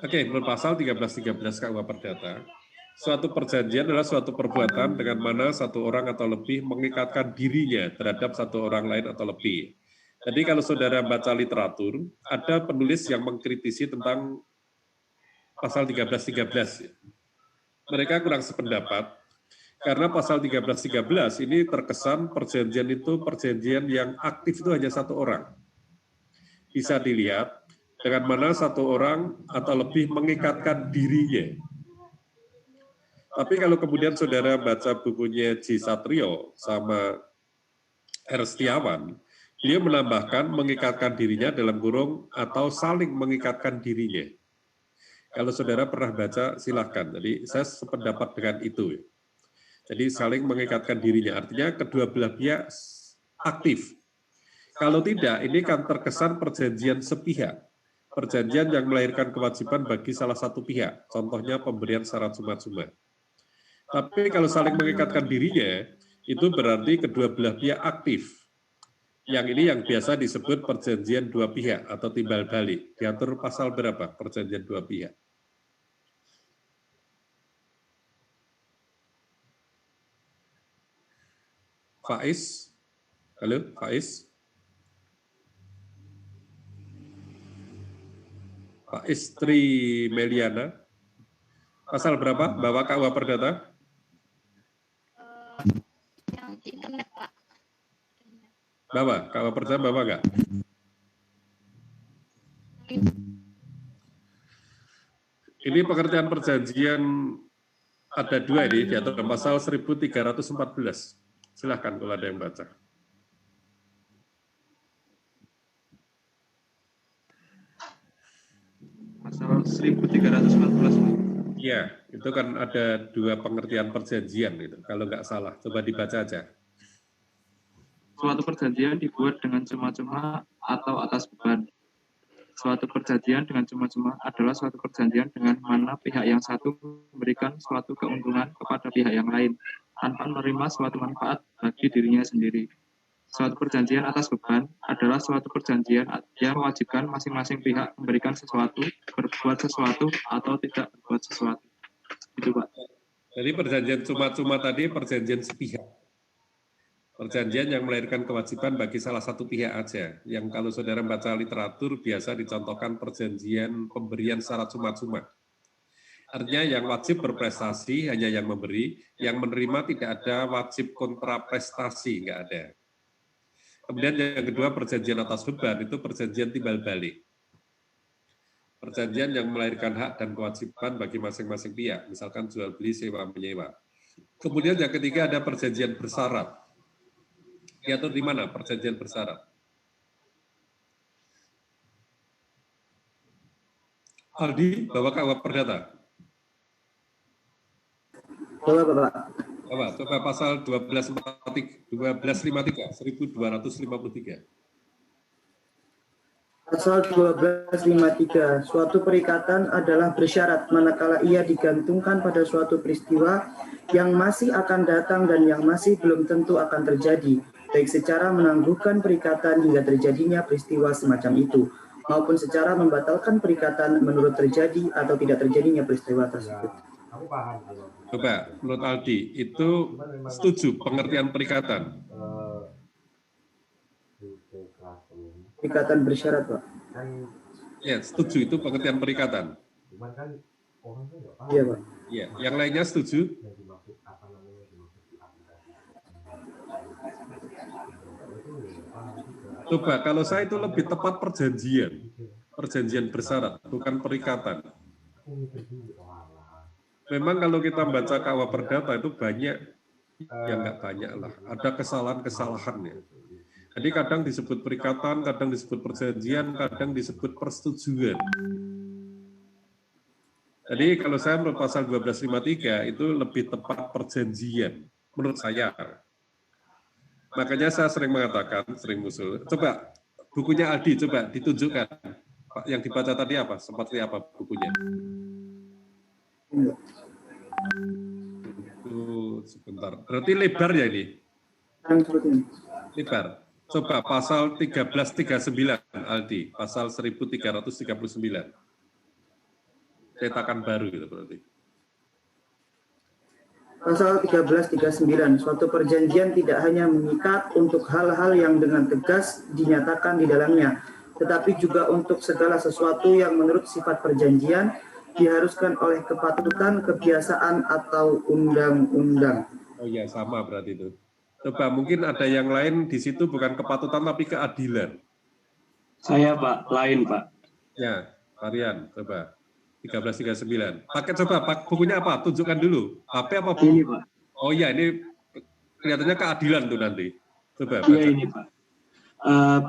Oke, menurut pasal 1313 KUH Perdata, suatu perjanjian adalah suatu perbuatan dengan mana satu orang atau lebih mengikatkan dirinya terhadap satu orang lain atau lebih. Jadi kalau saudara baca literatur, ada penulis yang mengkritisi tentang pasal 1313. Mereka kurang sependapat, karena pasal 1313 ini terkesan perjanjian itu perjanjian yang aktif itu hanya satu orang. Bisa dilihat dengan mana satu orang atau lebih mengikatkan dirinya. Tapi kalau kemudian saudara baca bukunya J. Satrio sama R. Setiawan, beliau menambahkan mengikatkan dirinya dalam kurung atau saling mengikatkan dirinya. Kalau saudara pernah baca, silahkan. Jadi saya sependapat dengan itu. Jadi saling mengikatkan dirinya, artinya kedua belah pihak aktif. Kalau tidak, ini kan terkesan perjanjian sepihak. Perjanjian yang melahirkan kewajiban bagi salah satu pihak. Contohnya pemberian syarat cuma-cuma. Tapi kalau saling mengikatkan dirinya, itu berarti kedua belah pihak aktif. Yang ini yang biasa disebut perjanjian dua pihak atau timbal balik. Diatur pasal berapa perjanjian dua pihak? Faiz? Halo, Faiz? Pak Istri Meliana, pasal berapa? Bawa KUH Perdata? Yang internet, Pak. Bawa, KUH Perdata bawa nggak? Ini pengertian perjanjian ada dua ini, diatur dalam pasal 1314. Silahkan kalau ada yang baca. Pasal 1314. Iya, itu kan ada dua pengertian perjanjian itu, kalau nggak salah. Coba dibaca aja. Suatu perjanjian dibuat dengan cuma-cuma atau atas beban. Suatu perjanjian dengan cuma-cuma adalah suatu perjanjian dengan mana pihak yang satu memberikan suatu keuntungan kepada pihak yang lain, tanpa menerima suatu manfaat bagi dirinya sendiri. Suatu perjanjian atas beban adalah suatu perjanjian yang mewajibkan masing-masing pihak memberikan sesuatu, berbuat sesuatu, atau tidak berbuat sesuatu. Itu, Pak. Jadi perjanjian cuma-cuma tadi perjanjian sepihak. Perjanjian yang melahirkan kewajiban bagi salah satu pihak aja. Yang kalau saudara baca literatur biasa dicontohkan perjanjian pemberian syarat cuma-cuma. Artinya yang wajib berprestasi hanya yang memberi, yang menerima tidak ada wajib kontraprestasi, nggak ada. Kemudian yang kedua perjanjian atas beban itu perjanjian timbal balik. Perjanjian yang melahirkan hak dan kewajiban bagi masing-masing pihak, misalkan jual beli, sewa menyewa. Kemudian yang ketiga ada perjanjian bersyarat. Diatur di mana perjanjian bersyarat? Aldi, bawa KUH Perdata. Bawa, Bapak. Coba pasal 1253, 1253. Pasal 1253, suatu perikatan adalah bersyarat manakala ia digantungkan pada suatu peristiwa yang masih akan datang dan yang masih belum tentu akan terjadi, baik secara menangguhkan perikatan hingga terjadinya peristiwa semacam itu, maupun secara membatalkan perikatan menurut terjadi atau tidak terjadinya peristiwa tersebut. Coba, menurut Aldi, itu setuju pengertian perikatan? Perikatan bersyarat, Pak. Ya, setuju itu pengertian perikatan. Iya, Pak. Ya, yang lainnya setuju? Coba, kalau saya itu lebih tepat perjanjian bersyarat, bukan perikatan. Memang kalau kita baca KUH Perdata itu banyak, ya nggak banyak lah, ada kesalahan-kesalahannya. Jadi kadang disebut perikatan, kadang disebut perjanjian, kadang disebut persetujuan. Jadi kalau saya menurut pasal 1253 itu lebih tepat perjanjian, menurut saya. Makanya saya sering mengatakan, sering musul. Coba bukunya Aldi, coba ditunjukkan. Yang dibaca tadi apa? Seperti apa bukunya? Itu sebentar. Berarti lebar ya ini? Lebar. Coba pasal 1339 Aldi, pasal 1339. Cetakan baru itu berarti. Pasal 1339, suatu perjanjian tidak hanya mengikat untuk hal-hal yang dengan tegas dinyatakan di dalamnya, tetapi juga untuk segala sesuatu yang menurut sifat perjanjian diharuskan oleh kepatutan, kebiasaan, atau undang-undang. Oh iya, sama berarti itu. Coba mungkin ada yang lain di situ bukan kepatutan tapi keadilan. Saya, Pak, lain, Pak. Ya, Varian, coba. 1339. Pakai coba, bukunya apa? Tunjukkan dulu. HP apa buku? Ini, Pak. Oh iya, ini kelihatannya keadilan tuh nanti. Coba baca. Iya, ini, Pak.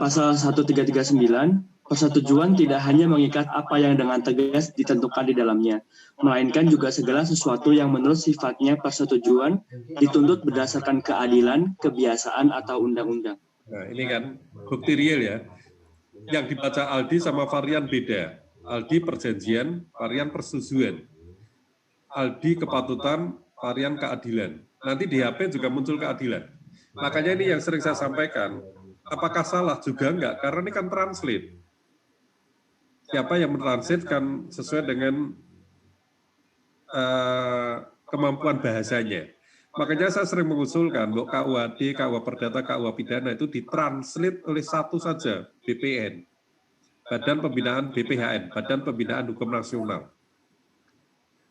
Pasal 1339, persetujuan tidak hanya mengikat apa yang dengan tegas ditentukan di dalamnya, melainkan juga segala sesuatu yang menurut sifatnya persetujuan dituntut berdasarkan keadilan, kebiasaan, atau undang-undang. Nah, ini kan bukti real ya. Yang dibaca Aldi sama varian beda. Aldi perjanjian, varian persetujuan. Aldi kepatutan, varian keadilan. Nanti di HP juga muncul keadilan. Makanya ini yang sering saya sampaikan. Apakah salah juga enggak? Karena ini kan translate. Siapa yang mentranslate kan sesuai dengan kemampuan bahasanya. Makanya saya sering mengusulkan, bahwa KUHD, KUH Perdata, KUH Pidana itu ditranslate oleh satu saja, BPN. Badan Pembinaan BPHN, Badan Pembinaan Hukum Nasional.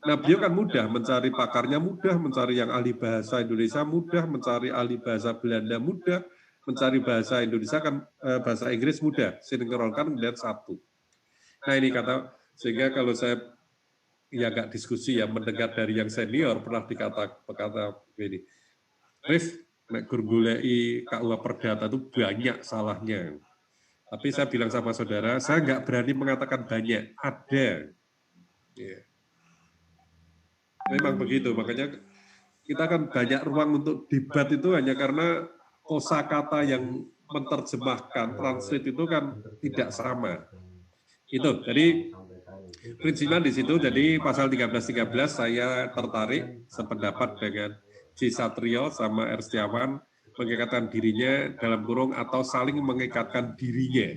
Nah, beliau kan mudah mencari pakarnya, mudah mencari yang ahli bahasa Indonesia, mudah mencari ahli bahasa Belanda, mudah mencari bahasa Indonesia kan bahasa Inggris mudah, sinkronkan kemudian satu. Nah, ini kata, sehingga kalau saya ya agak diskusi ya mendengar dari yang senior pernah berkata begini, Rif, nek gurgulei KUH Perdata itu banyak salahnya. Tapi saya bilang sama saudara, saya nggak berani mengatakan banyak, ada. Ya. Memang begitu, makanya kita kan banyak ruang untuk debat itu hanya karena kosakata yang menerjemahkan, translate itu kan tidak sama. Itu, jadi prinsipnya di situ, jadi pasal 1313 saya tertarik sependapat dengan C. Satrio sama R. Setiawan mengikatkan dirinya dalam kurung atau saling mengikatkan dirinya.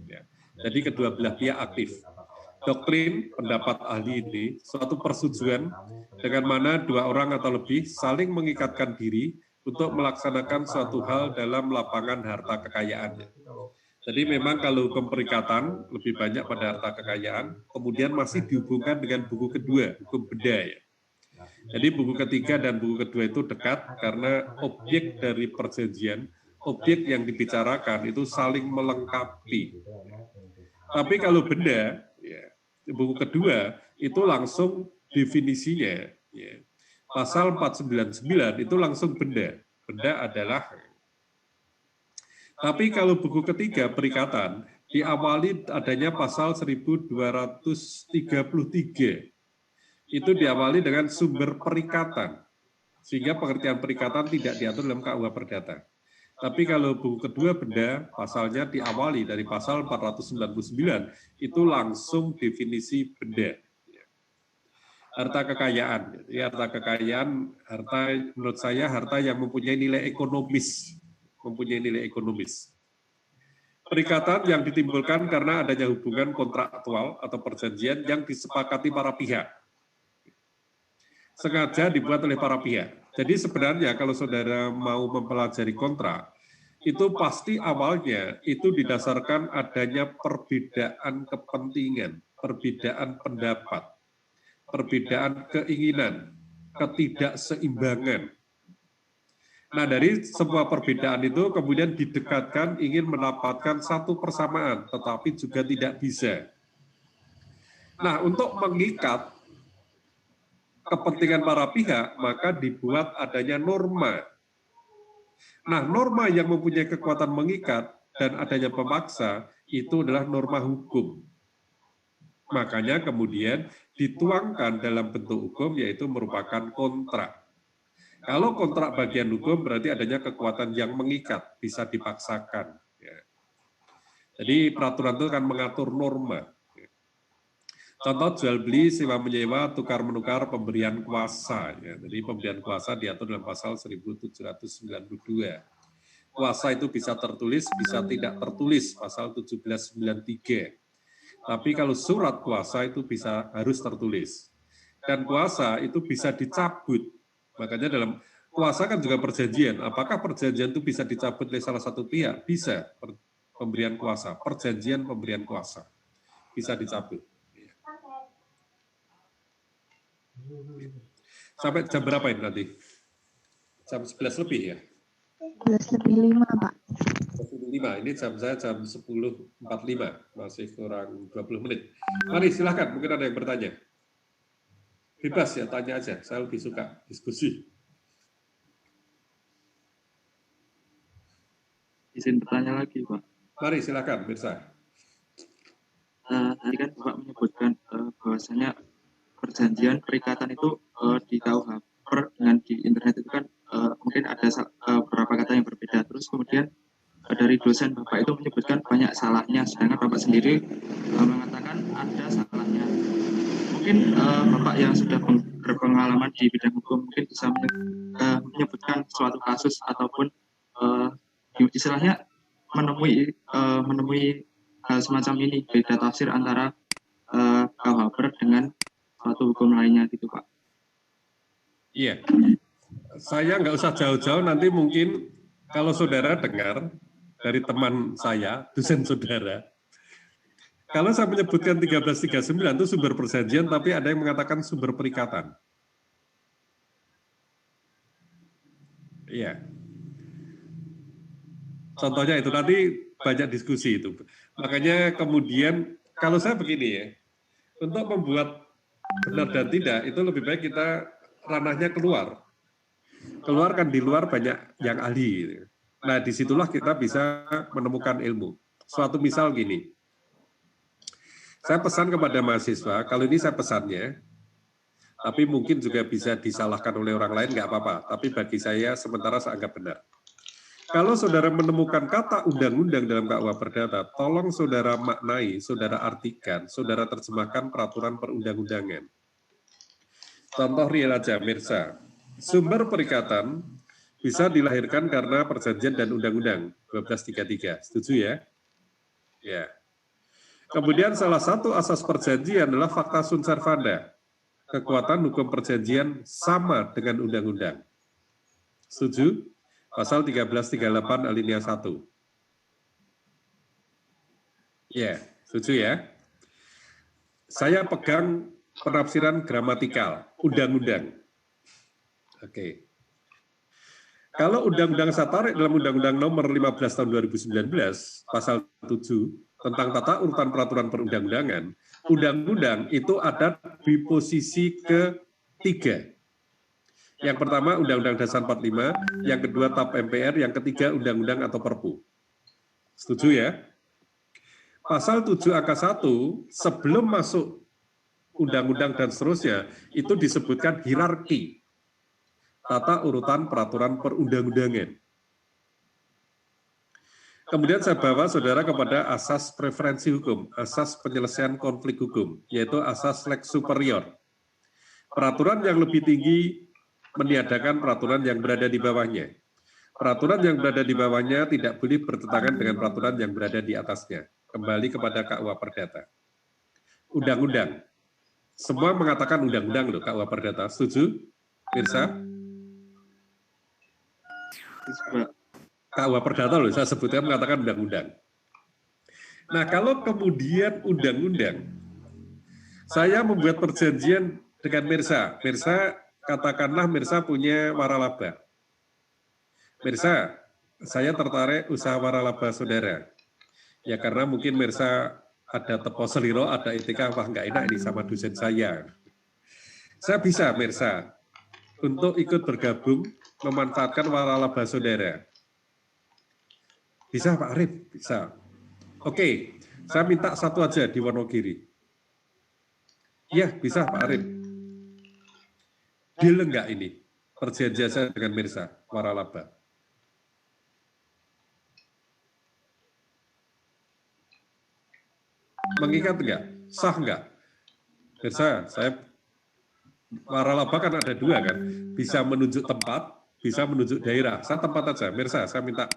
Ya. Jadi kedua belah pihak aktif. Doktrin pendapat ahli ini suatu persetujuan dengan mana dua orang atau lebih saling mengikatkan diri untuk melaksanakan suatu hal dalam lapangan harta kekayaannya. Jadi memang kalau hukum perikatan lebih banyak pada harta kekayaan, kemudian masih dihubungkan dengan buku kedua, hukum benda ya. Jadi buku ketiga dan buku kedua itu dekat karena objek dari perjanjian, objek yang dibicarakan itu saling melengkapi. Tapi kalau benda, ya, buku kedua itu langsung definisinya, ya. Pasal 499 itu langsung benda. Benda adalah. Tapi kalau buku ketiga perikatan diawali adanya pasal 1233. Itu diawali dengan sumber perikatan. Sehingga pengertian perikatan tidak diatur dalam KUH Perdata. Tapi kalau buku kedua benda, pasalnya diawali dari pasal 499, itu langsung definisi benda. Harta kekayaan. Jadi harta kekayaan, harta menurut saya harta yang mempunyai nilai ekonomis. Perikatan yang ditimbulkan karena adanya hubungan kontraktual atau perjanjian yang disepakati para pihak. Sengaja dibuat oleh para pihak. Jadi sebenarnya kalau saudara mau mempelajari kontrak, itu pasti awalnya itu didasarkan adanya perbedaan kepentingan, perbedaan pendapat, perbedaan keinginan, ketidakseimbangan. Nah, dari semua perbedaan itu kemudian didekatkan ingin mendapatkan satu persamaan, tetapi juga tidak bisa. Nah, untuk mengikat kepentingan para pihak, maka dibuat adanya norma. Nah, norma yang mempunyai kekuatan mengikat dan adanya pemaksa, itu adalah norma hukum. Makanya kemudian dituangkan dalam bentuk hukum, yaitu merupakan kontrak. Kalau kontrak bagian hukum berarti adanya kekuatan yang mengikat, bisa dipaksakan. Ya. Jadi peraturan itu kan mengatur norma. Ya. Contoh jual beli, sewa menyewa, tukar menukar, pemberian kuasa. Ya. Jadi pemberian kuasa diatur dalam pasal 1792. Kuasa itu bisa tertulis, bisa tidak tertulis, pasal 1793. Tapi kalau surat kuasa itu harus tertulis. Dan kuasa itu bisa dicabut. Makanya dalam kuasa kan juga perjanjian. Apakah perjanjian itu bisa dicabut oleh salah satu pihak? Bisa. Pemberian kuasa, perjanjian pemberian kuasa. Bisa dicabut. Sampai jam berapa ini nanti? Jam 11 lebih ya? 11:05, Pak. 11:05. Ini jam saya jam 10:45. Masih kurang 20 menit. Mari silahkan, mungkin ada yang bertanya. Bebas ya, tanya aja. Saya lebih suka diskusi. Izin bertanya lagi, Pak. Mari silakan, Mirsa. Tadi kan Bapak menyebutkan bahwasanya perjanjian perikatan itu di KUH dengan di internet itu kan mungkin ada beberapa kata yang berbeda. Terus kemudian dari dosen Bapak itu menyebutkan banyak salahnya, sedangkan Bapak sendiri mengatakan ada salahnya. Mungkin Bapak yang sudah berpengalaman di bidang hukum mungkin bisa menyebutkan suatu kasus ataupun istilahnya menemui hal semacam ini, beda tafsir antara KUHP dengan suatu hukum lainnya gitu Pak. Iya, saya nggak usah jauh-jauh, nanti mungkin kalau saudara dengar dari teman saya, dosen saudara, kalau saya menyebutkan 1339 itu sumber perjanjian, tapi ada yang mengatakan sumber perikatan. Iya. Contohnya itu, tadi banyak diskusi itu. Makanya kemudian, kalau saya begini ya, untuk membuat benar dan tidak, itu lebih baik kita ranahnya keluar. Keluarkan di luar banyak yang ahli. Nah, disitulah kita bisa menemukan ilmu. Suatu misal gini, saya pesan kepada mahasiswa, kalau ini saya pesannya, tapi mungkin juga bisa disalahkan oleh orang lain, nggak apa-apa. Tapi bagi saya, sementara saya anggap benar. Kalau saudara menemukan kata undang-undang dalam KUH Perdata, tolong saudara maknai, saudara artikan, saudara terjemahkan peraturan perundang-undangan. Contoh real aja, Mirsa. Sumber perikatan bisa dilahirkan karena perjanjian dan undang-undang 1233. Setuju ya? Ya. Kemudian salah satu asas perjanjian adalah fakta sunt servanda. Kekuatan hukum perjanjian sama dengan undang-undang. Setuju? Pasal 1338 alinea 1. Ya, setuju ya? Saya pegang penafsiran gramatikal, undang-undang. Oke. Kalau undang-undang saya tarik dalam Undang-Undang Nomor 15 Tahun 2019, Pasal 7, tentang tata urutan peraturan perundang-undangan, undang-undang itu ada di posisi ketiga. Yang pertama Undang-Undang Dasar 45, yang kedua TAP MPR, yang ketiga Undang-Undang atau Perpu. Setuju ya? Pasal 7 angka 1, sebelum masuk undang-undang dan seterusnya, itu disebutkan hierarki tata urutan peraturan perundang-undangan. Kemudian saya bawa saudara kepada asas preferensi hukum, asas penyelesaian konflik hukum, yaitu asas lex superior. Peraturan yang lebih tinggi meniadakan peraturan yang berada di bawahnya. Peraturan yang berada di bawahnya tidak boleh bertentangan dengan peraturan yang berada di atasnya. Kembali kepada KUH Perdata. Undang-undang. Semua mengatakan undang-undang loh, KUH Perdata. Setuju? Mirsa? KUH Perdata loh, saya sebutkan mengatakan undang-undang. Nah, kalau kemudian undang-undang, saya membuat perjanjian dengan Mirsa. Mirsa, katakanlah Mirsa punya waralaba. Mirsa, saya tertarik usaha waralaba saudara. Ya karena mungkin Mirsa ada tepo seliro, ada etika, wah nggak enak ini sama dosen saya. Saya bisa, Mirsa, untuk ikut bergabung memanfaatkan waralaba saudara. Bisa Pak Arif? Bisa. Oke, saya minta satu aja di Wonogiri. Iya, bisa Pak Arif. Deal enggak ini? Perjanjian saya dengan Mirsa, waralaba. Mengikat enggak? Sah enggak? Mirsa, saya waralaba kan ada dua kan? Bisa menunjuk tempat, bisa menunjuk daerah. Saya tempat aja, Mirsa, saya minta.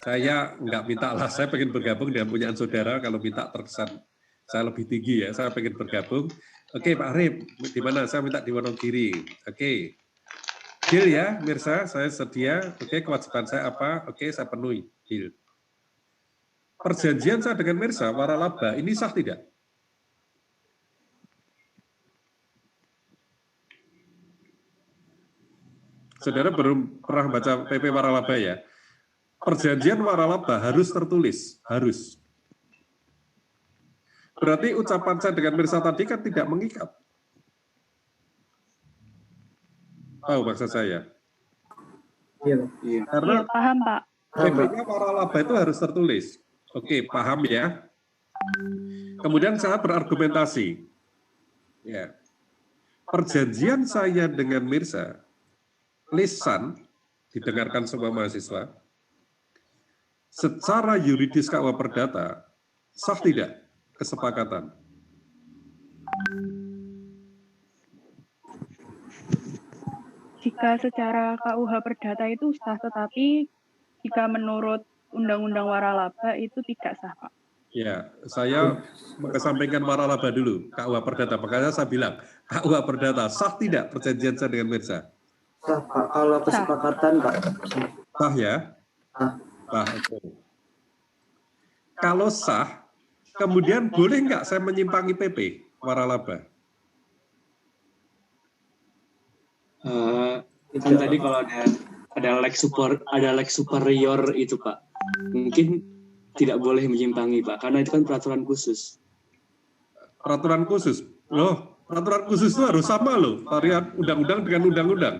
Saya enggak minta lah, saya pengen bergabung dengan punyaan saudara, kalau minta terkesan saya lebih tinggi ya, saya pengen bergabung. Oke Pak Arif, di mana? Saya minta di Wonogiri. Oke. Deal ya, Mirsa, saya sedia. Oke, kewajiban saya apa? Oke, saya penuhi. Deal. Perjanjian saya dengan Mirsa, waralaba, ini sah tidak? Saudara belum pernah baca PP waralaba ya? Perjanjian waralaba harus tertulis, harus. Berarti ucapan saya dengan Mirsa tadi kan tidak mengikat. Tahu maksud saya? Iya. Karena paham Pak. PP-nya waralaba itu harus tertulis. Oke, paham ya. Kemudian saya berargumentasi. Ya. Perjanjian saya dengan Mirsa, lisan, didengarkan semua mahasiswa, Secara yuridis KUH Perdata, sah tidak kesepakatan? Jika secara KUH Perdata itu sah, tetapi jika menurut Undang-Undang Waralaba itu tidak sah, Pak. Ya, saya mengesampingkan waralaba dulu, KUH Perdata. Makanya saya bilang, KUH Perdata, sah tidak perjanjian saya dengan Mirza? Sah, Pak. Kalau kesepakatan, Pak. Sah ya? Sah. Sah, oke. Kalau sah, kemudian boleh nggak saya menyimpangi PP waralaba? Kan tadi kalau ada lex superior itu, Pak. Mungkin tidak boleh menyimpangi, Pak, karena itu kan peraturan khusus. Peraturan khusus? Loh, peraturan khusus itu harus sama loh, varian undang-undang dengan undang-undang.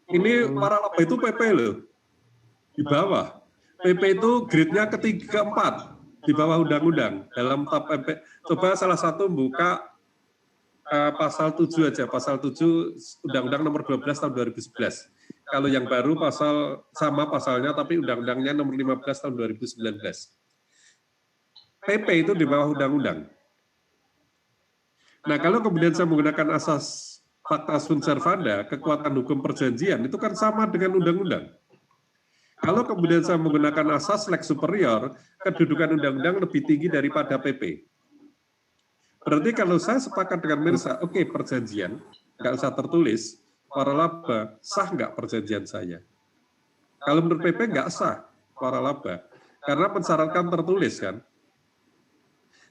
Ini waralaba itu PP loh, di bawah. PP itu grade-nya ketiga, keempat, di bawah undang-undang. Dalam TAP MP, coba salah satu buka pasal 7 aja, pasal 7 Undang-Undang nomor 12 tahun 2011. Kalau yang baru sama pasalnya, tapi undang-undangnya nomor 15 tahun 2019. PP itu di bawah undang-undang. Nah, kalau kemudian saya menggunakan asas fakta sunt servanda, kekuatan hukum perjanjian, itu kan sama dengan undang-undang. Kalau kemudian saya menggunakan asas lex superior, kedudukan undang-undang lebih tinggi daripada PP. Berarti kalau saya sepakat dengan Mirza, oke, perjanjian, nggak usah tertulis, waralaba, sah nggak perjanjian saya? Kalau menurut PP nggak sah waralaba, karena mensyaratkan tertulis kan.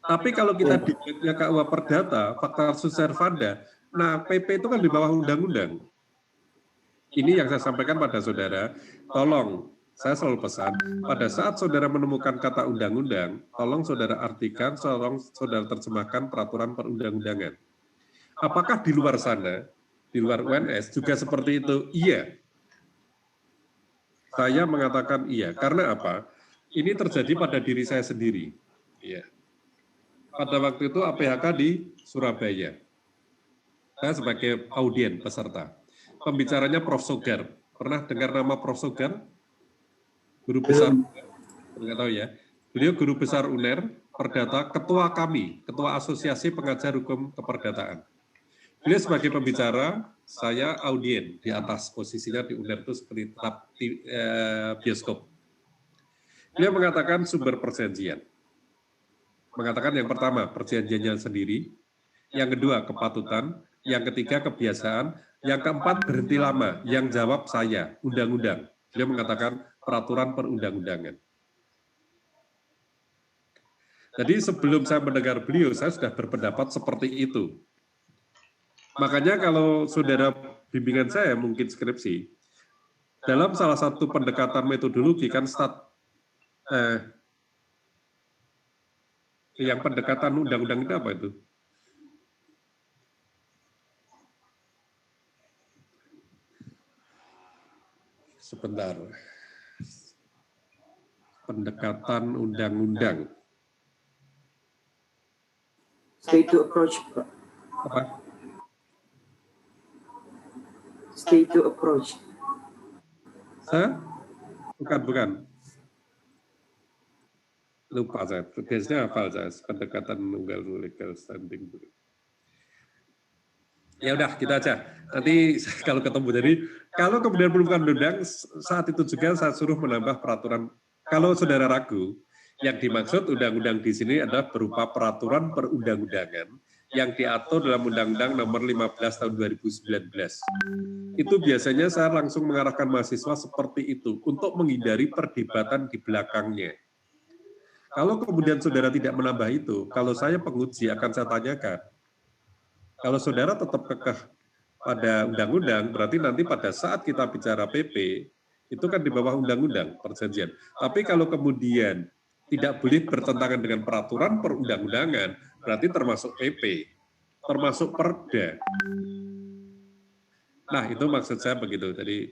Tapi kalau kita di KUH Perdata, fakta sunt servanda, nah PP itu kan di bawah undang-undang. Ini yang saya sampaikan pada saudara, tolong, saya selalu pesan, pada saat saudara menemukan kata undang-undang, tolong saudara artikan, tolong saudara terjemahkan peraturan perundang-undangan. Apakah di luar sana, di luar UNS juga seperti itu? Iya. Saya mengatakan iya. Karena apa? Ini terjadi pada diri saya sendiri. Iya. Pada waktu itu APHK di Surabaya. Saya sebagai audien peserta. Pembicaranya Prof. Sogar. Pernah dengar nama Prof. Sogar? Guru besar, nggak tahu ya. Beliau guru besar UNER, Perdata, ketua kami, ketua Asosiasi Pengajar Hukum Keperdataan. Beliau sebagai pembicara, saya audien di atas, posisinya di UNER itu seperti tetap di bioskop. Beliau mengatakan sumber perjanjian. Mengatakan yang pertama, perjanjiannya sendiri. Yang kedua, kepatutan. Yang ketiga, kebiasaan. Yang keempat, berhenti lama. Yang jawab saya, undang-undang. Beliau mengatakan peraturan perundang-undangan. Jadi sebelum saya mendengar beliau, saya sudah berpendapat seperti itu. Makanya kalau saudara bimbingan saya mungkin skripsi, dalam salah satu pendekatan metodologi kan yang pendekatan undang-undang itu apa itu? Sebentar. Pendekatan undang-undang. State to approach, Pak. Apa? State to approach. Bukan. Lupa saya. Biasanya hafal saya. Pendekatan legal standing. Ya udah, kita aja. Nanti kalau ketemu. Jadi, kalau kemudian belum undang, saat itu juga saya suruh menambah peraturan. Kalau saudara ragu, yang dimaksud undang-undang di sini adalah berupa peraturan perundang-undangan yang diatur dalam Undang-Undang Nomor 15 Tahun 2019. Itu biasanya saya langsung mengarahkan mahasiswa seperti itu untuk menghindari perdebatan di belakangnya. Kalau kemudian saudara tidak menambah itu, kalau saya penguji akan saya tanyakan. Kalau saudara tetap kekeh pada undang-undang, berarti nanti pada saat kita bicara PP, itu kan di bawah undang-undang perjanjian. Tapi kalau kemudian tidak boleh bertentangan dengan peraturan perundang-undangan, berarti termasuk PP, termasuk perda. Nah, itu maksud saya begitu. Jadi,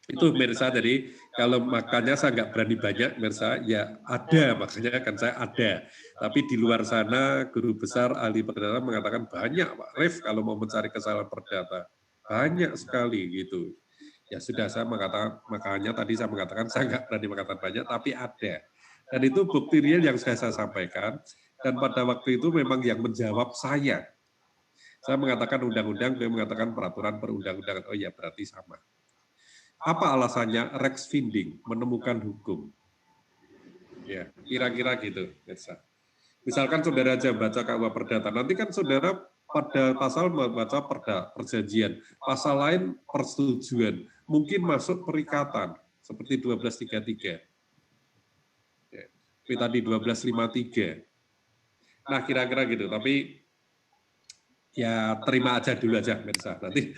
itu Mirza, jadi kalau makanya saya nggak berani banyak, Mirza, ya ada, makanya kan saya ada. Tapi di luar sana, guru besar, ahli perdata mengatakan banyak, Pak Rif, kalau mau mencari kesalahan perdata. Banyak sekali gitu. Ya sudah, saya mengatakan, makanya tadi saya mengatakan saya nggak berani mengatakan banyak, tapi ada. Dan itu bukti real yang sudah saya sampaikan, dan pada waktu itu memang yang menjawab saya. Saya mengatakan undang-undang, dia mengatakan peraturan perundang-undangan. Oh ya, berarti sama. Apa alasannya? Rex Finding, menemukan hukum. Ya, kira-kira gitu. Misalkan saudara aja baca KUH Perdata, nanti kan saudara pada pasal membaca perjanjian, pasal lain persetujuan, mungkin masuk perikatan, seperti 1233. Ya, tapi tadi 1253. Nah, kira-kira gitu, tapi ya terima aja dulu aja, Mirsa. Nanti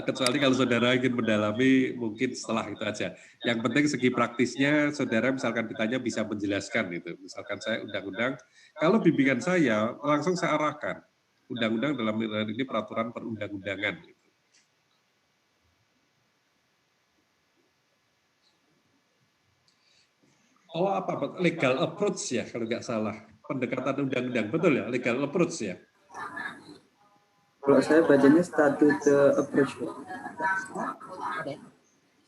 kecuali kalau saudara ingin mendalami, mungkin setelah itu aja. Yang penting segi praktisnya, saudara misalkan ditanya bisa menjelaskan gitu. Misalkan saya undang-undang, kalau bimbingan saya langsung saya arahkan. Undang-undang dalam ini peraturan perundang-undangan. Oh apa? Legal approach ya kalau nggak salah. Pendekatan undang-undang, betul ya? Legal approach ya? Kalau saya bacanya statute approach.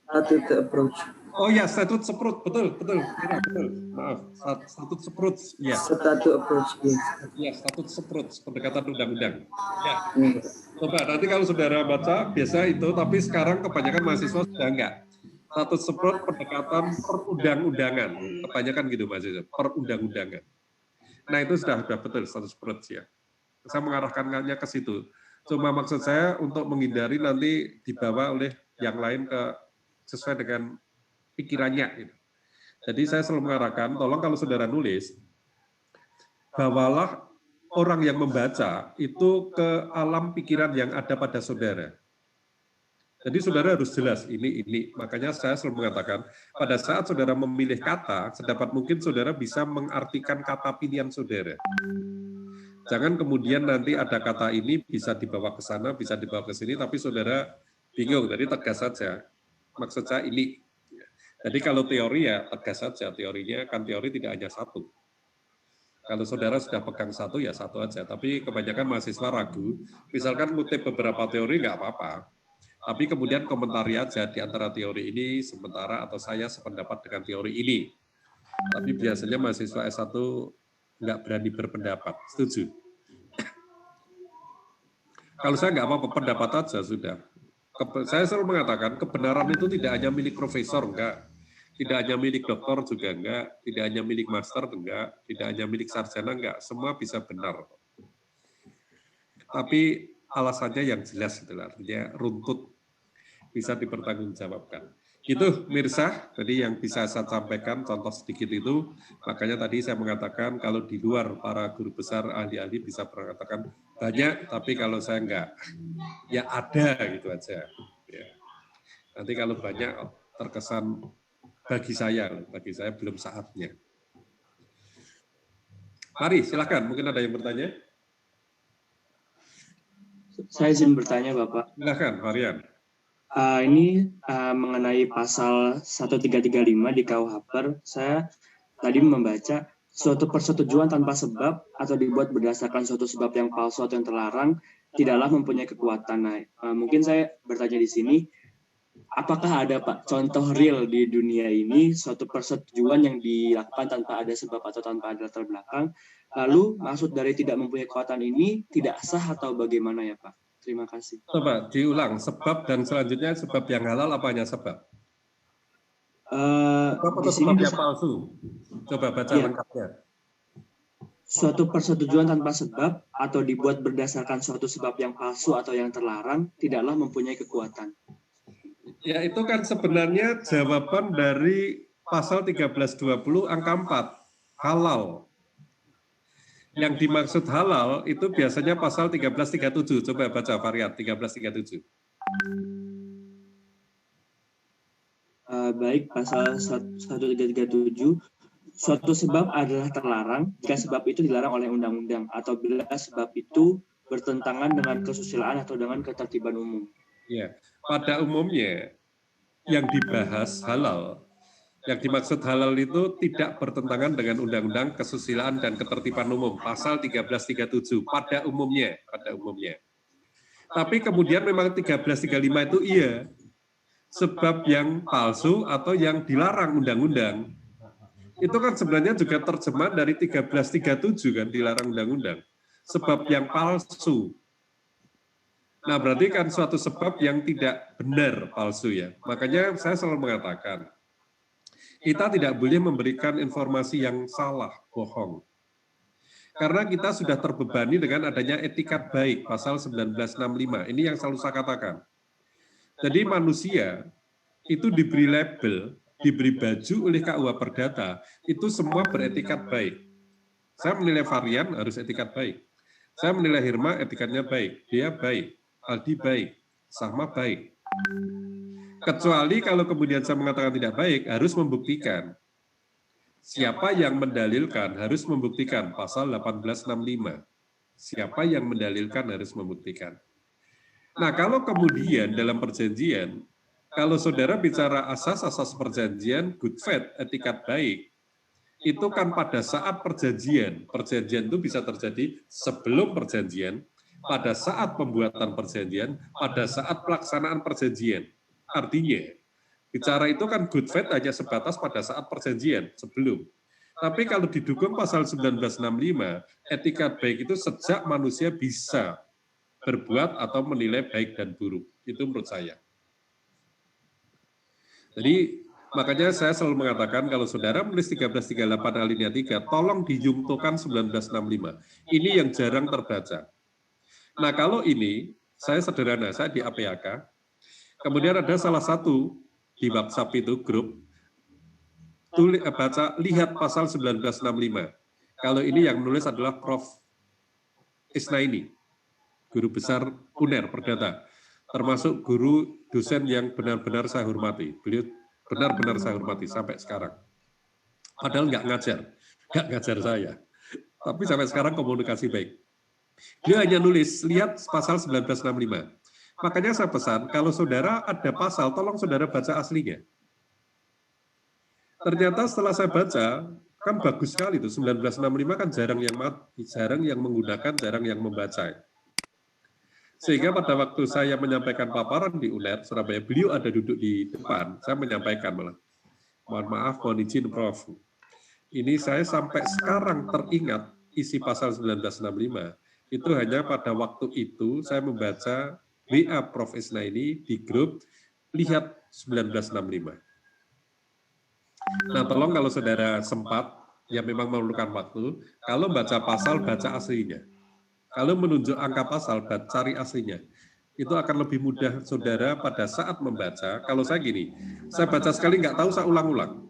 Statute approach. Oh ya, statute approach, betul. Maaf, statute approach, ya. Statute approach, ya. Statute approach, pendekatan undang-undang. Ya. Coba nanti kalau saudara baca biasa itu, tapi sekarang kebanyakan mahasiswa sudah enggak. Statute approach, pendekatan perundang-undangan, kebanyakan gitu mahasiswa, perundang-undangan. Nah itu sudah betul statute approach ya. Saya mengarahkannya ke situ. Cuma maksud saya untuk menghindari nanti dibawa oleh yang lain ke sesuai dengan pikirannya. Gitu. Jadi saya selalu mengarahkan, tolong kalau saudara nulis, bawalah orang yang membaca itu ke alam pikiran yang ada pada saudara. Jadi saudara harus jelas ini. Makanya saya selalu mengatakan, pada saat saudara memilih kata, sedapat mungkin saudara bisa mengartikan kata pilihan saudara. Jangan kemudian nanti ada kata ini bisa dibawa ke sana, bisa dibawa ke sini, tapi saudara bingung. Jadi tegas saja. Maksud saya ini. Jadi kalau teori ya tegas saja, teorinya kan teori tidak hanya satu. Kalau saudara sudah pegang satu ya satu aja, tapi kebanyakan mahasiswa ragu, misalkan ngutip beberapa teori nggak apa-apa, tapi kemudian komentari aja di antara teori ini sementara atau saya sependapat dengan teori ini. Tapi biasanya mahasiswa S1 nggak berani berpendapat, setuju? Kalau saya nggak apa-apa, pendapat aja sudah. Saya selalu mengatakan kebenaran itu tidak hanya milik profesor, enggak. Tidak hanya milik doktor juga enggak, tidak hanya milik master enggak, tidak hanya milik sarjana enggak, semua bisa benar. Tapi alasannya yang jelas itu artinya runtut bisa dipertanggungjawabkan. Itu Mirsa, jadi yang bisa saya sampaikan contoh sedikit itu, makanya tadi saya mengatakan kalau di luar para guru besar ahli-ahli bisa mengatakan banyak, tapi kalau saya enggak, ya ada gitu aja. Ya. Nanti kalau banyak terkesan bagi saya belum saatnya. Mari, silakan. Mungkin ada yang bertanya? Saya izin bertanya, Bapak. Silakan, Varian. Ini mengenai pasal 1335 di KUH. Saya tadi membaca suatu persetujuan tanpa sebab atau dibuat berdasarkan suatu sebab yang palsu atau yang terlarang tidaklah mempunyai kekuatan. Nah, mungkin saya bertanya di sini, apakah ada Pak contoh real di dunia ini suatu persetujuan yang dilakukan tanpa ada sebab atau tanpa ada latar belakang? Lalu maksud dari tidak mempunyai kekuatan ini tidak sah atau bagaimana ya Pak? Terima kasih. Coba diulang sebab dan selanjutnya sebab yang halal apa hanya sebab? Sebab atau sebab yang palsu? Coba baca lengkapnya. Suatu persetujuan tanpa sebab atau dibuat berdasarkan suatu sebab yang palsu atau yang terlarang tidaklah mempunyai kekuatan. Ya itu kan sebenarnya jawaban dari pasal 1320 angka 4, halal. Yang dimaksud halal itu biasanya pasal 1337. Coba baca varian 1337. Baik, pasal 1337. Suatu sebab adalah terlarang jika sebab itu dilarang oleh undang-undang atau bila sebab itu bertentangan dengan kesusilaan atau dengan ketertiban umum. Ya, pada umumnya yang dibahas halal, yang dimaksud halal itu tidak bertentangan dengan undang-undang kesusilaan dan ketertiban umum, pasal 1337 pada umumnya. Tapi kemudian memang 1335 itu iya. sebab yang palsu atau yang dilarang undang-undang. Itu kan sebenarnya juga terjemahan dari 1337 kan, dilarang undang-undang. Sebab yang palsu. Nah, berarti kan suatu sebab yang tidak benar palsu ya. Makanya saya selalu mengatakan, kita tidak boleh memberikan informasi yang salah, bohong. Karena kita sudah terbebani dengan adanya etikat baik, pasal 1965. Ini yang selalu saya katakan. Jadi manusia itu diberi label, diberi baju oleh KUH Perdata, itu semua beretikat baik. Saya menilai Varian harus etikat baik. Saya menilai Hirma etikatnya baik, dia baik, Aldi baik, Sahma baik. Kecuali kalau kemudian saya mengatakan tidak baik, harus membuktikan. Siapa yang mendalilkan harus membuktikan, pasal 1865. Siapa yang mendalilkan harus membuktikan. Nah, kalau kemudian dalam perjanjian, kalau saudara bicara asas-asas perjanjian, good faith, etikat baik, itu kan pada saat perjanjian. Perjanjian itu bisa terjadi sebelum perjanjian, pada saat pembuatan perjanjian, pada saat pelaksanaan perjanjian. Artinya, bicara itu kan good faith hanya sebatas pada saat perjanjian, sebelum. Tapi kalau didukung pasal 1965, etikat baik itu sejak manusia bisa berbuat atau menilai baik dan buruk. Itu menurut saya. Jadi, makanya saya selalu mengatakan kalau saudara menulis 1338 alinea 3, tolong dijungtokan 1965. Ini yang jarang terbaca. Nah, kalau ini, saya sederhana, saya di APAK, kemudian ada salah satu di WhatsApp itu grup, lihat pasal 1965. Kalau ini yang menulis adalah Prof. Isnaini, guru besar UNER Perdata, termasuk guru dosen yang benar-benar saya hormati. Beliau benar-benar saya hormati sampai sekarang. Padahal nggak ngajar saya. Tapi sampai sekarang komunikasi baik. Dia hanya nulis, lihat pasal 1965. Makanya saya pesan, kalau saudara ada pasal, tolong saudara baca aslinya. Ternyata setelah saya baca, kan bagus sekali itu, 1965 kan jarang yang menggunakan, jarang yang membaca. Sehingga pada waktu saya menyampaikan paparan di UNER Surabaya, beliau ada duduk di depan, saya menyampaikan malah, mohon maaf, mohon izin Prof. Ini saya sampai sekarang teringat isi pasal 1965, itu hanya pada waktu itu saya membaca WA Prof. Isnaini di grup, lihat 1965. Nah, tolong kalau saudara sempat, ya memang memerlukan waktu, kalau baca pasal, baca aslinya. Kalau menunjuk angka pasal, cari aslinya. Itu akan lebih mudah saudara pada saat membaca. Kalau saya gini, saya baca sekali nggak tahu, saya ulang-ulang.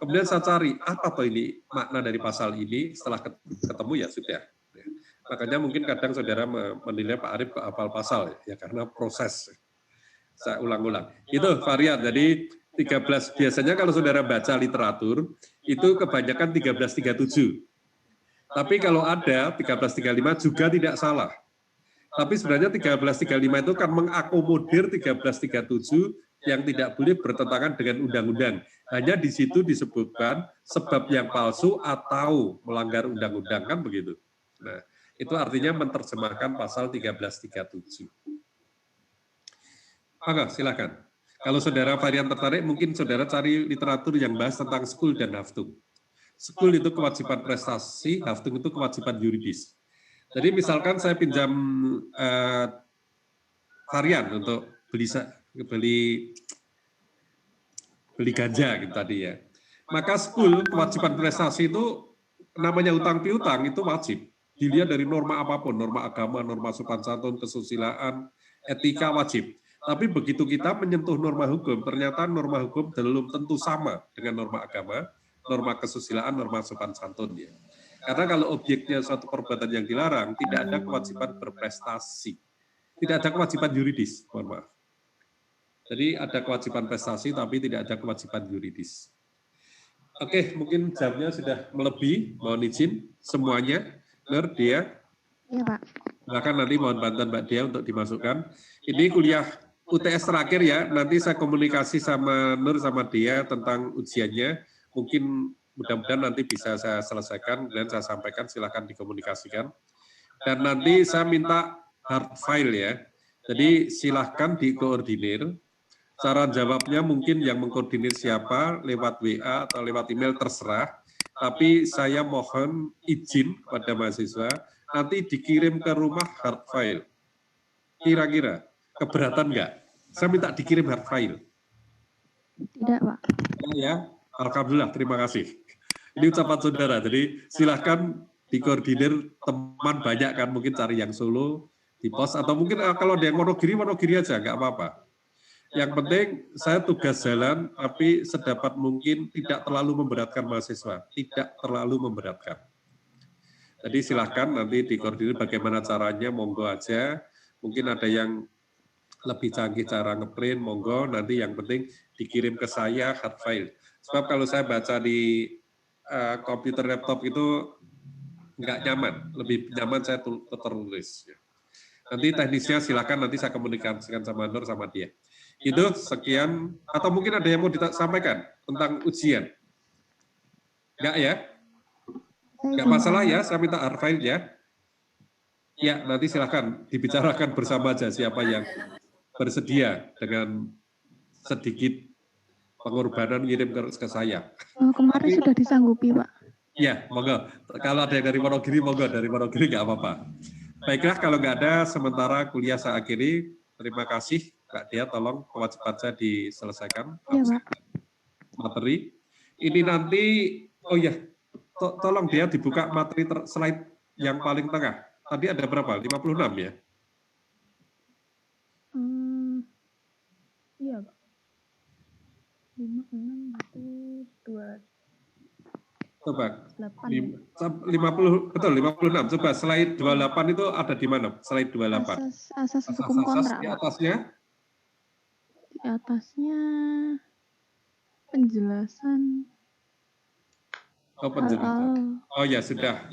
Kemudian saya cari, apa tuh ini makna dari pasal ini, setelah ketemu ya sudah. Makanya mungkin kadang saudara menilai Pak Arif hafal pasal, ya karena proses. Saya ulang-ulang. Itu varian, jadi 13, biasanya kalau saudara baca literatur, itu kebanyakan 1337. Tapi kalau ada 1335 juga tidak salah. Tapi sebenarnya 1335 itu kan mengakomodir 1337 yang tidak boleh bertentangan dengan undang-undang. Hanya di situ disebutkan sebab yang palsu atau melanggar undang-undang, kan begitu. Nah, itu artinya menerjemahkan pasal 1337. Maka silakan. Kalau saudara varian tertarik, mungkin saudara cari literatur yang bahas tentang skul dan haftung. Skul itu kewajiban prestasi, haftung itu kewajiban yuridis. Jadi misalkan saya pinjam varian untuk beli ganja gitu tadi ya. Maka skul kewajiban prestasi itu namanya utang piutang itu wajib. Dilihat dari norma apapun, norma agama, norma sopan santun, kesusilaan, etika wajib. Tapi begitu kita menyentuh norma hukum, ternyata norma hukum belum tentu sama dengan norma agama, norma kesusilaan, norma sopan santun ya. Karena kalau objeknya suatu perbuatan yang dilarang, tidak ada kewajiban berprestasi. Tidak ada kewajiban yuridis, mohon maaf. Jadi ada kewajiban prestasi, tapi tidak ada kewajiban yuridis. Oke, mungkin jamnya sudah melebihi, mohon izin semuanya. Nur, Dia? Iya, Pak. Silakan nanti mohon bantuan Mbak Dia untuk dimasukkan. Ini kuliah UTS terakhir ya, nanti saya komunikasi sama Nur sama Dia tentang ujiannya. Mungkin mudah-mudahan nanti bisa saya selesaikan dan saya sampaikan, silakan dikomunikasikan. Dan nanti saya minta hard file ya, jadi silahkan dikoordinir Cara jawabnya mungkin yang mengkoordinir siapa, lewat WA atau lewat email terserah. Tapi saya mohon izin kepada mahasiswa, nanti dikirim ke rumah hard file. Kira-kira keberatan nggak? Saya minta dikirim hard file. Tidak, Pak. Ya, alhamdulillah, terima kasih. Ini ucapan saudara, jadi silahkan dikoordinir, teman banyak kan, mungkin cari yang Solo, di pos, atau mungkin kalau ada yang Wonogiri aja, nggak apa-apa. Yang penting saya tugas jalan, tapi sedapat mungkin tidak terlalu memberatkan mahasiswa, tidak terlalu memberatkan. Jadi silahkan nanti dikoordinir bagaimana caranya, monggo aja. Mungkin ada yang lebih canggih cara ngeprint, monggo, nanti yang penting dikirim ke saya hard file. Sebab kalau saya baca di komputer laptop itu nggak nyaman, lebih nyaman saya tertulis. Nanti teknisnya silakan nanti saya komunikasikan sama Nur sama dia. Itu sekian, atau mungkin ada yang mau disampaikan tentang ujian? Nggak ya? Nggak masalah ya, saya minta hard file ya. Ya, nanti silakan dibicarakan bersama aja siapa yang bersedia dengan sedikit pengorbanan ngirim ke saya. Kemarin sudah disanggupi, Pak. Ya, monggo. Kalau ada yang dari Wonogiri, monggo. Dari Wonogiri nggak apa-apa. Baiklah, kalau nggak ada, sementara kuliah saya akhiri. Terima kasih, Kak Dia. Tolong kewajiban saya diselesaikan. Ya, Pak. Materi. Ini nanti, oh ya, tolong dia dibuka materi slide yang paling tengah. Tadi ada berapa? 56 ya? Iya, Pak. 56 itu 2. Coba 8. 50 betul 56. Coba slide 28 itu ada di mana? Slide 28. Asas hukum kontrak. Di atasnya? Di atasnya penjelasan. Oh, penjelasan. Oh ya sudah.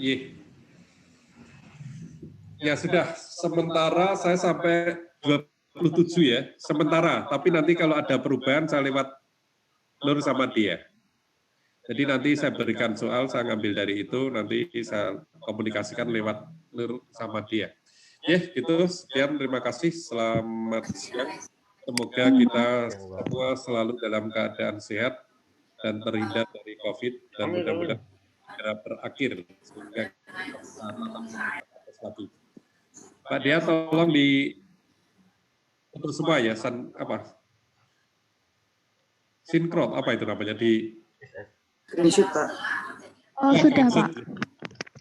Ya sudah. Sementara saya sampai 27 ya. Sementara. Tapi nanti kalau ada perubahan saya lewat Nur sama dia. Jadi nanti saya berikan soal, saya ngambil dari itu, nanti saya komunikasikan lewat Nur sama dia. Ya, gitu. Sekian, terima kasih. Selamat siang. Semoga kita semua selalu dalam keadaan sehat dan terhindar dari COVID, dan mudah-mudahan segera berakhir. Sehingga lagi. Pak Dia, tolong di untuk semua ya, sinkron, apa itu namanya di screenshot, Pak. Oh, sudah, Pak.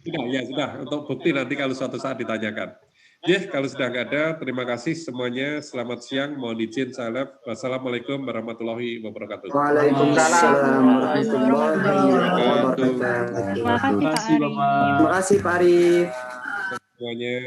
Sudah, ya sudah. Untuk bukti nanti kalau suatu saat ditanyakan. Ya, kalau sudah nggak ada, terima kasih semuanya. Selamat siang. Mohon izin salaf. Wassalamualaikum warahmatullahi wabarakatuh. Waalaikumsalam warahmatullahi wabarakatuh. Terima kasih, Pak Arif. Terima kasih, Pak Arif. Semuanya.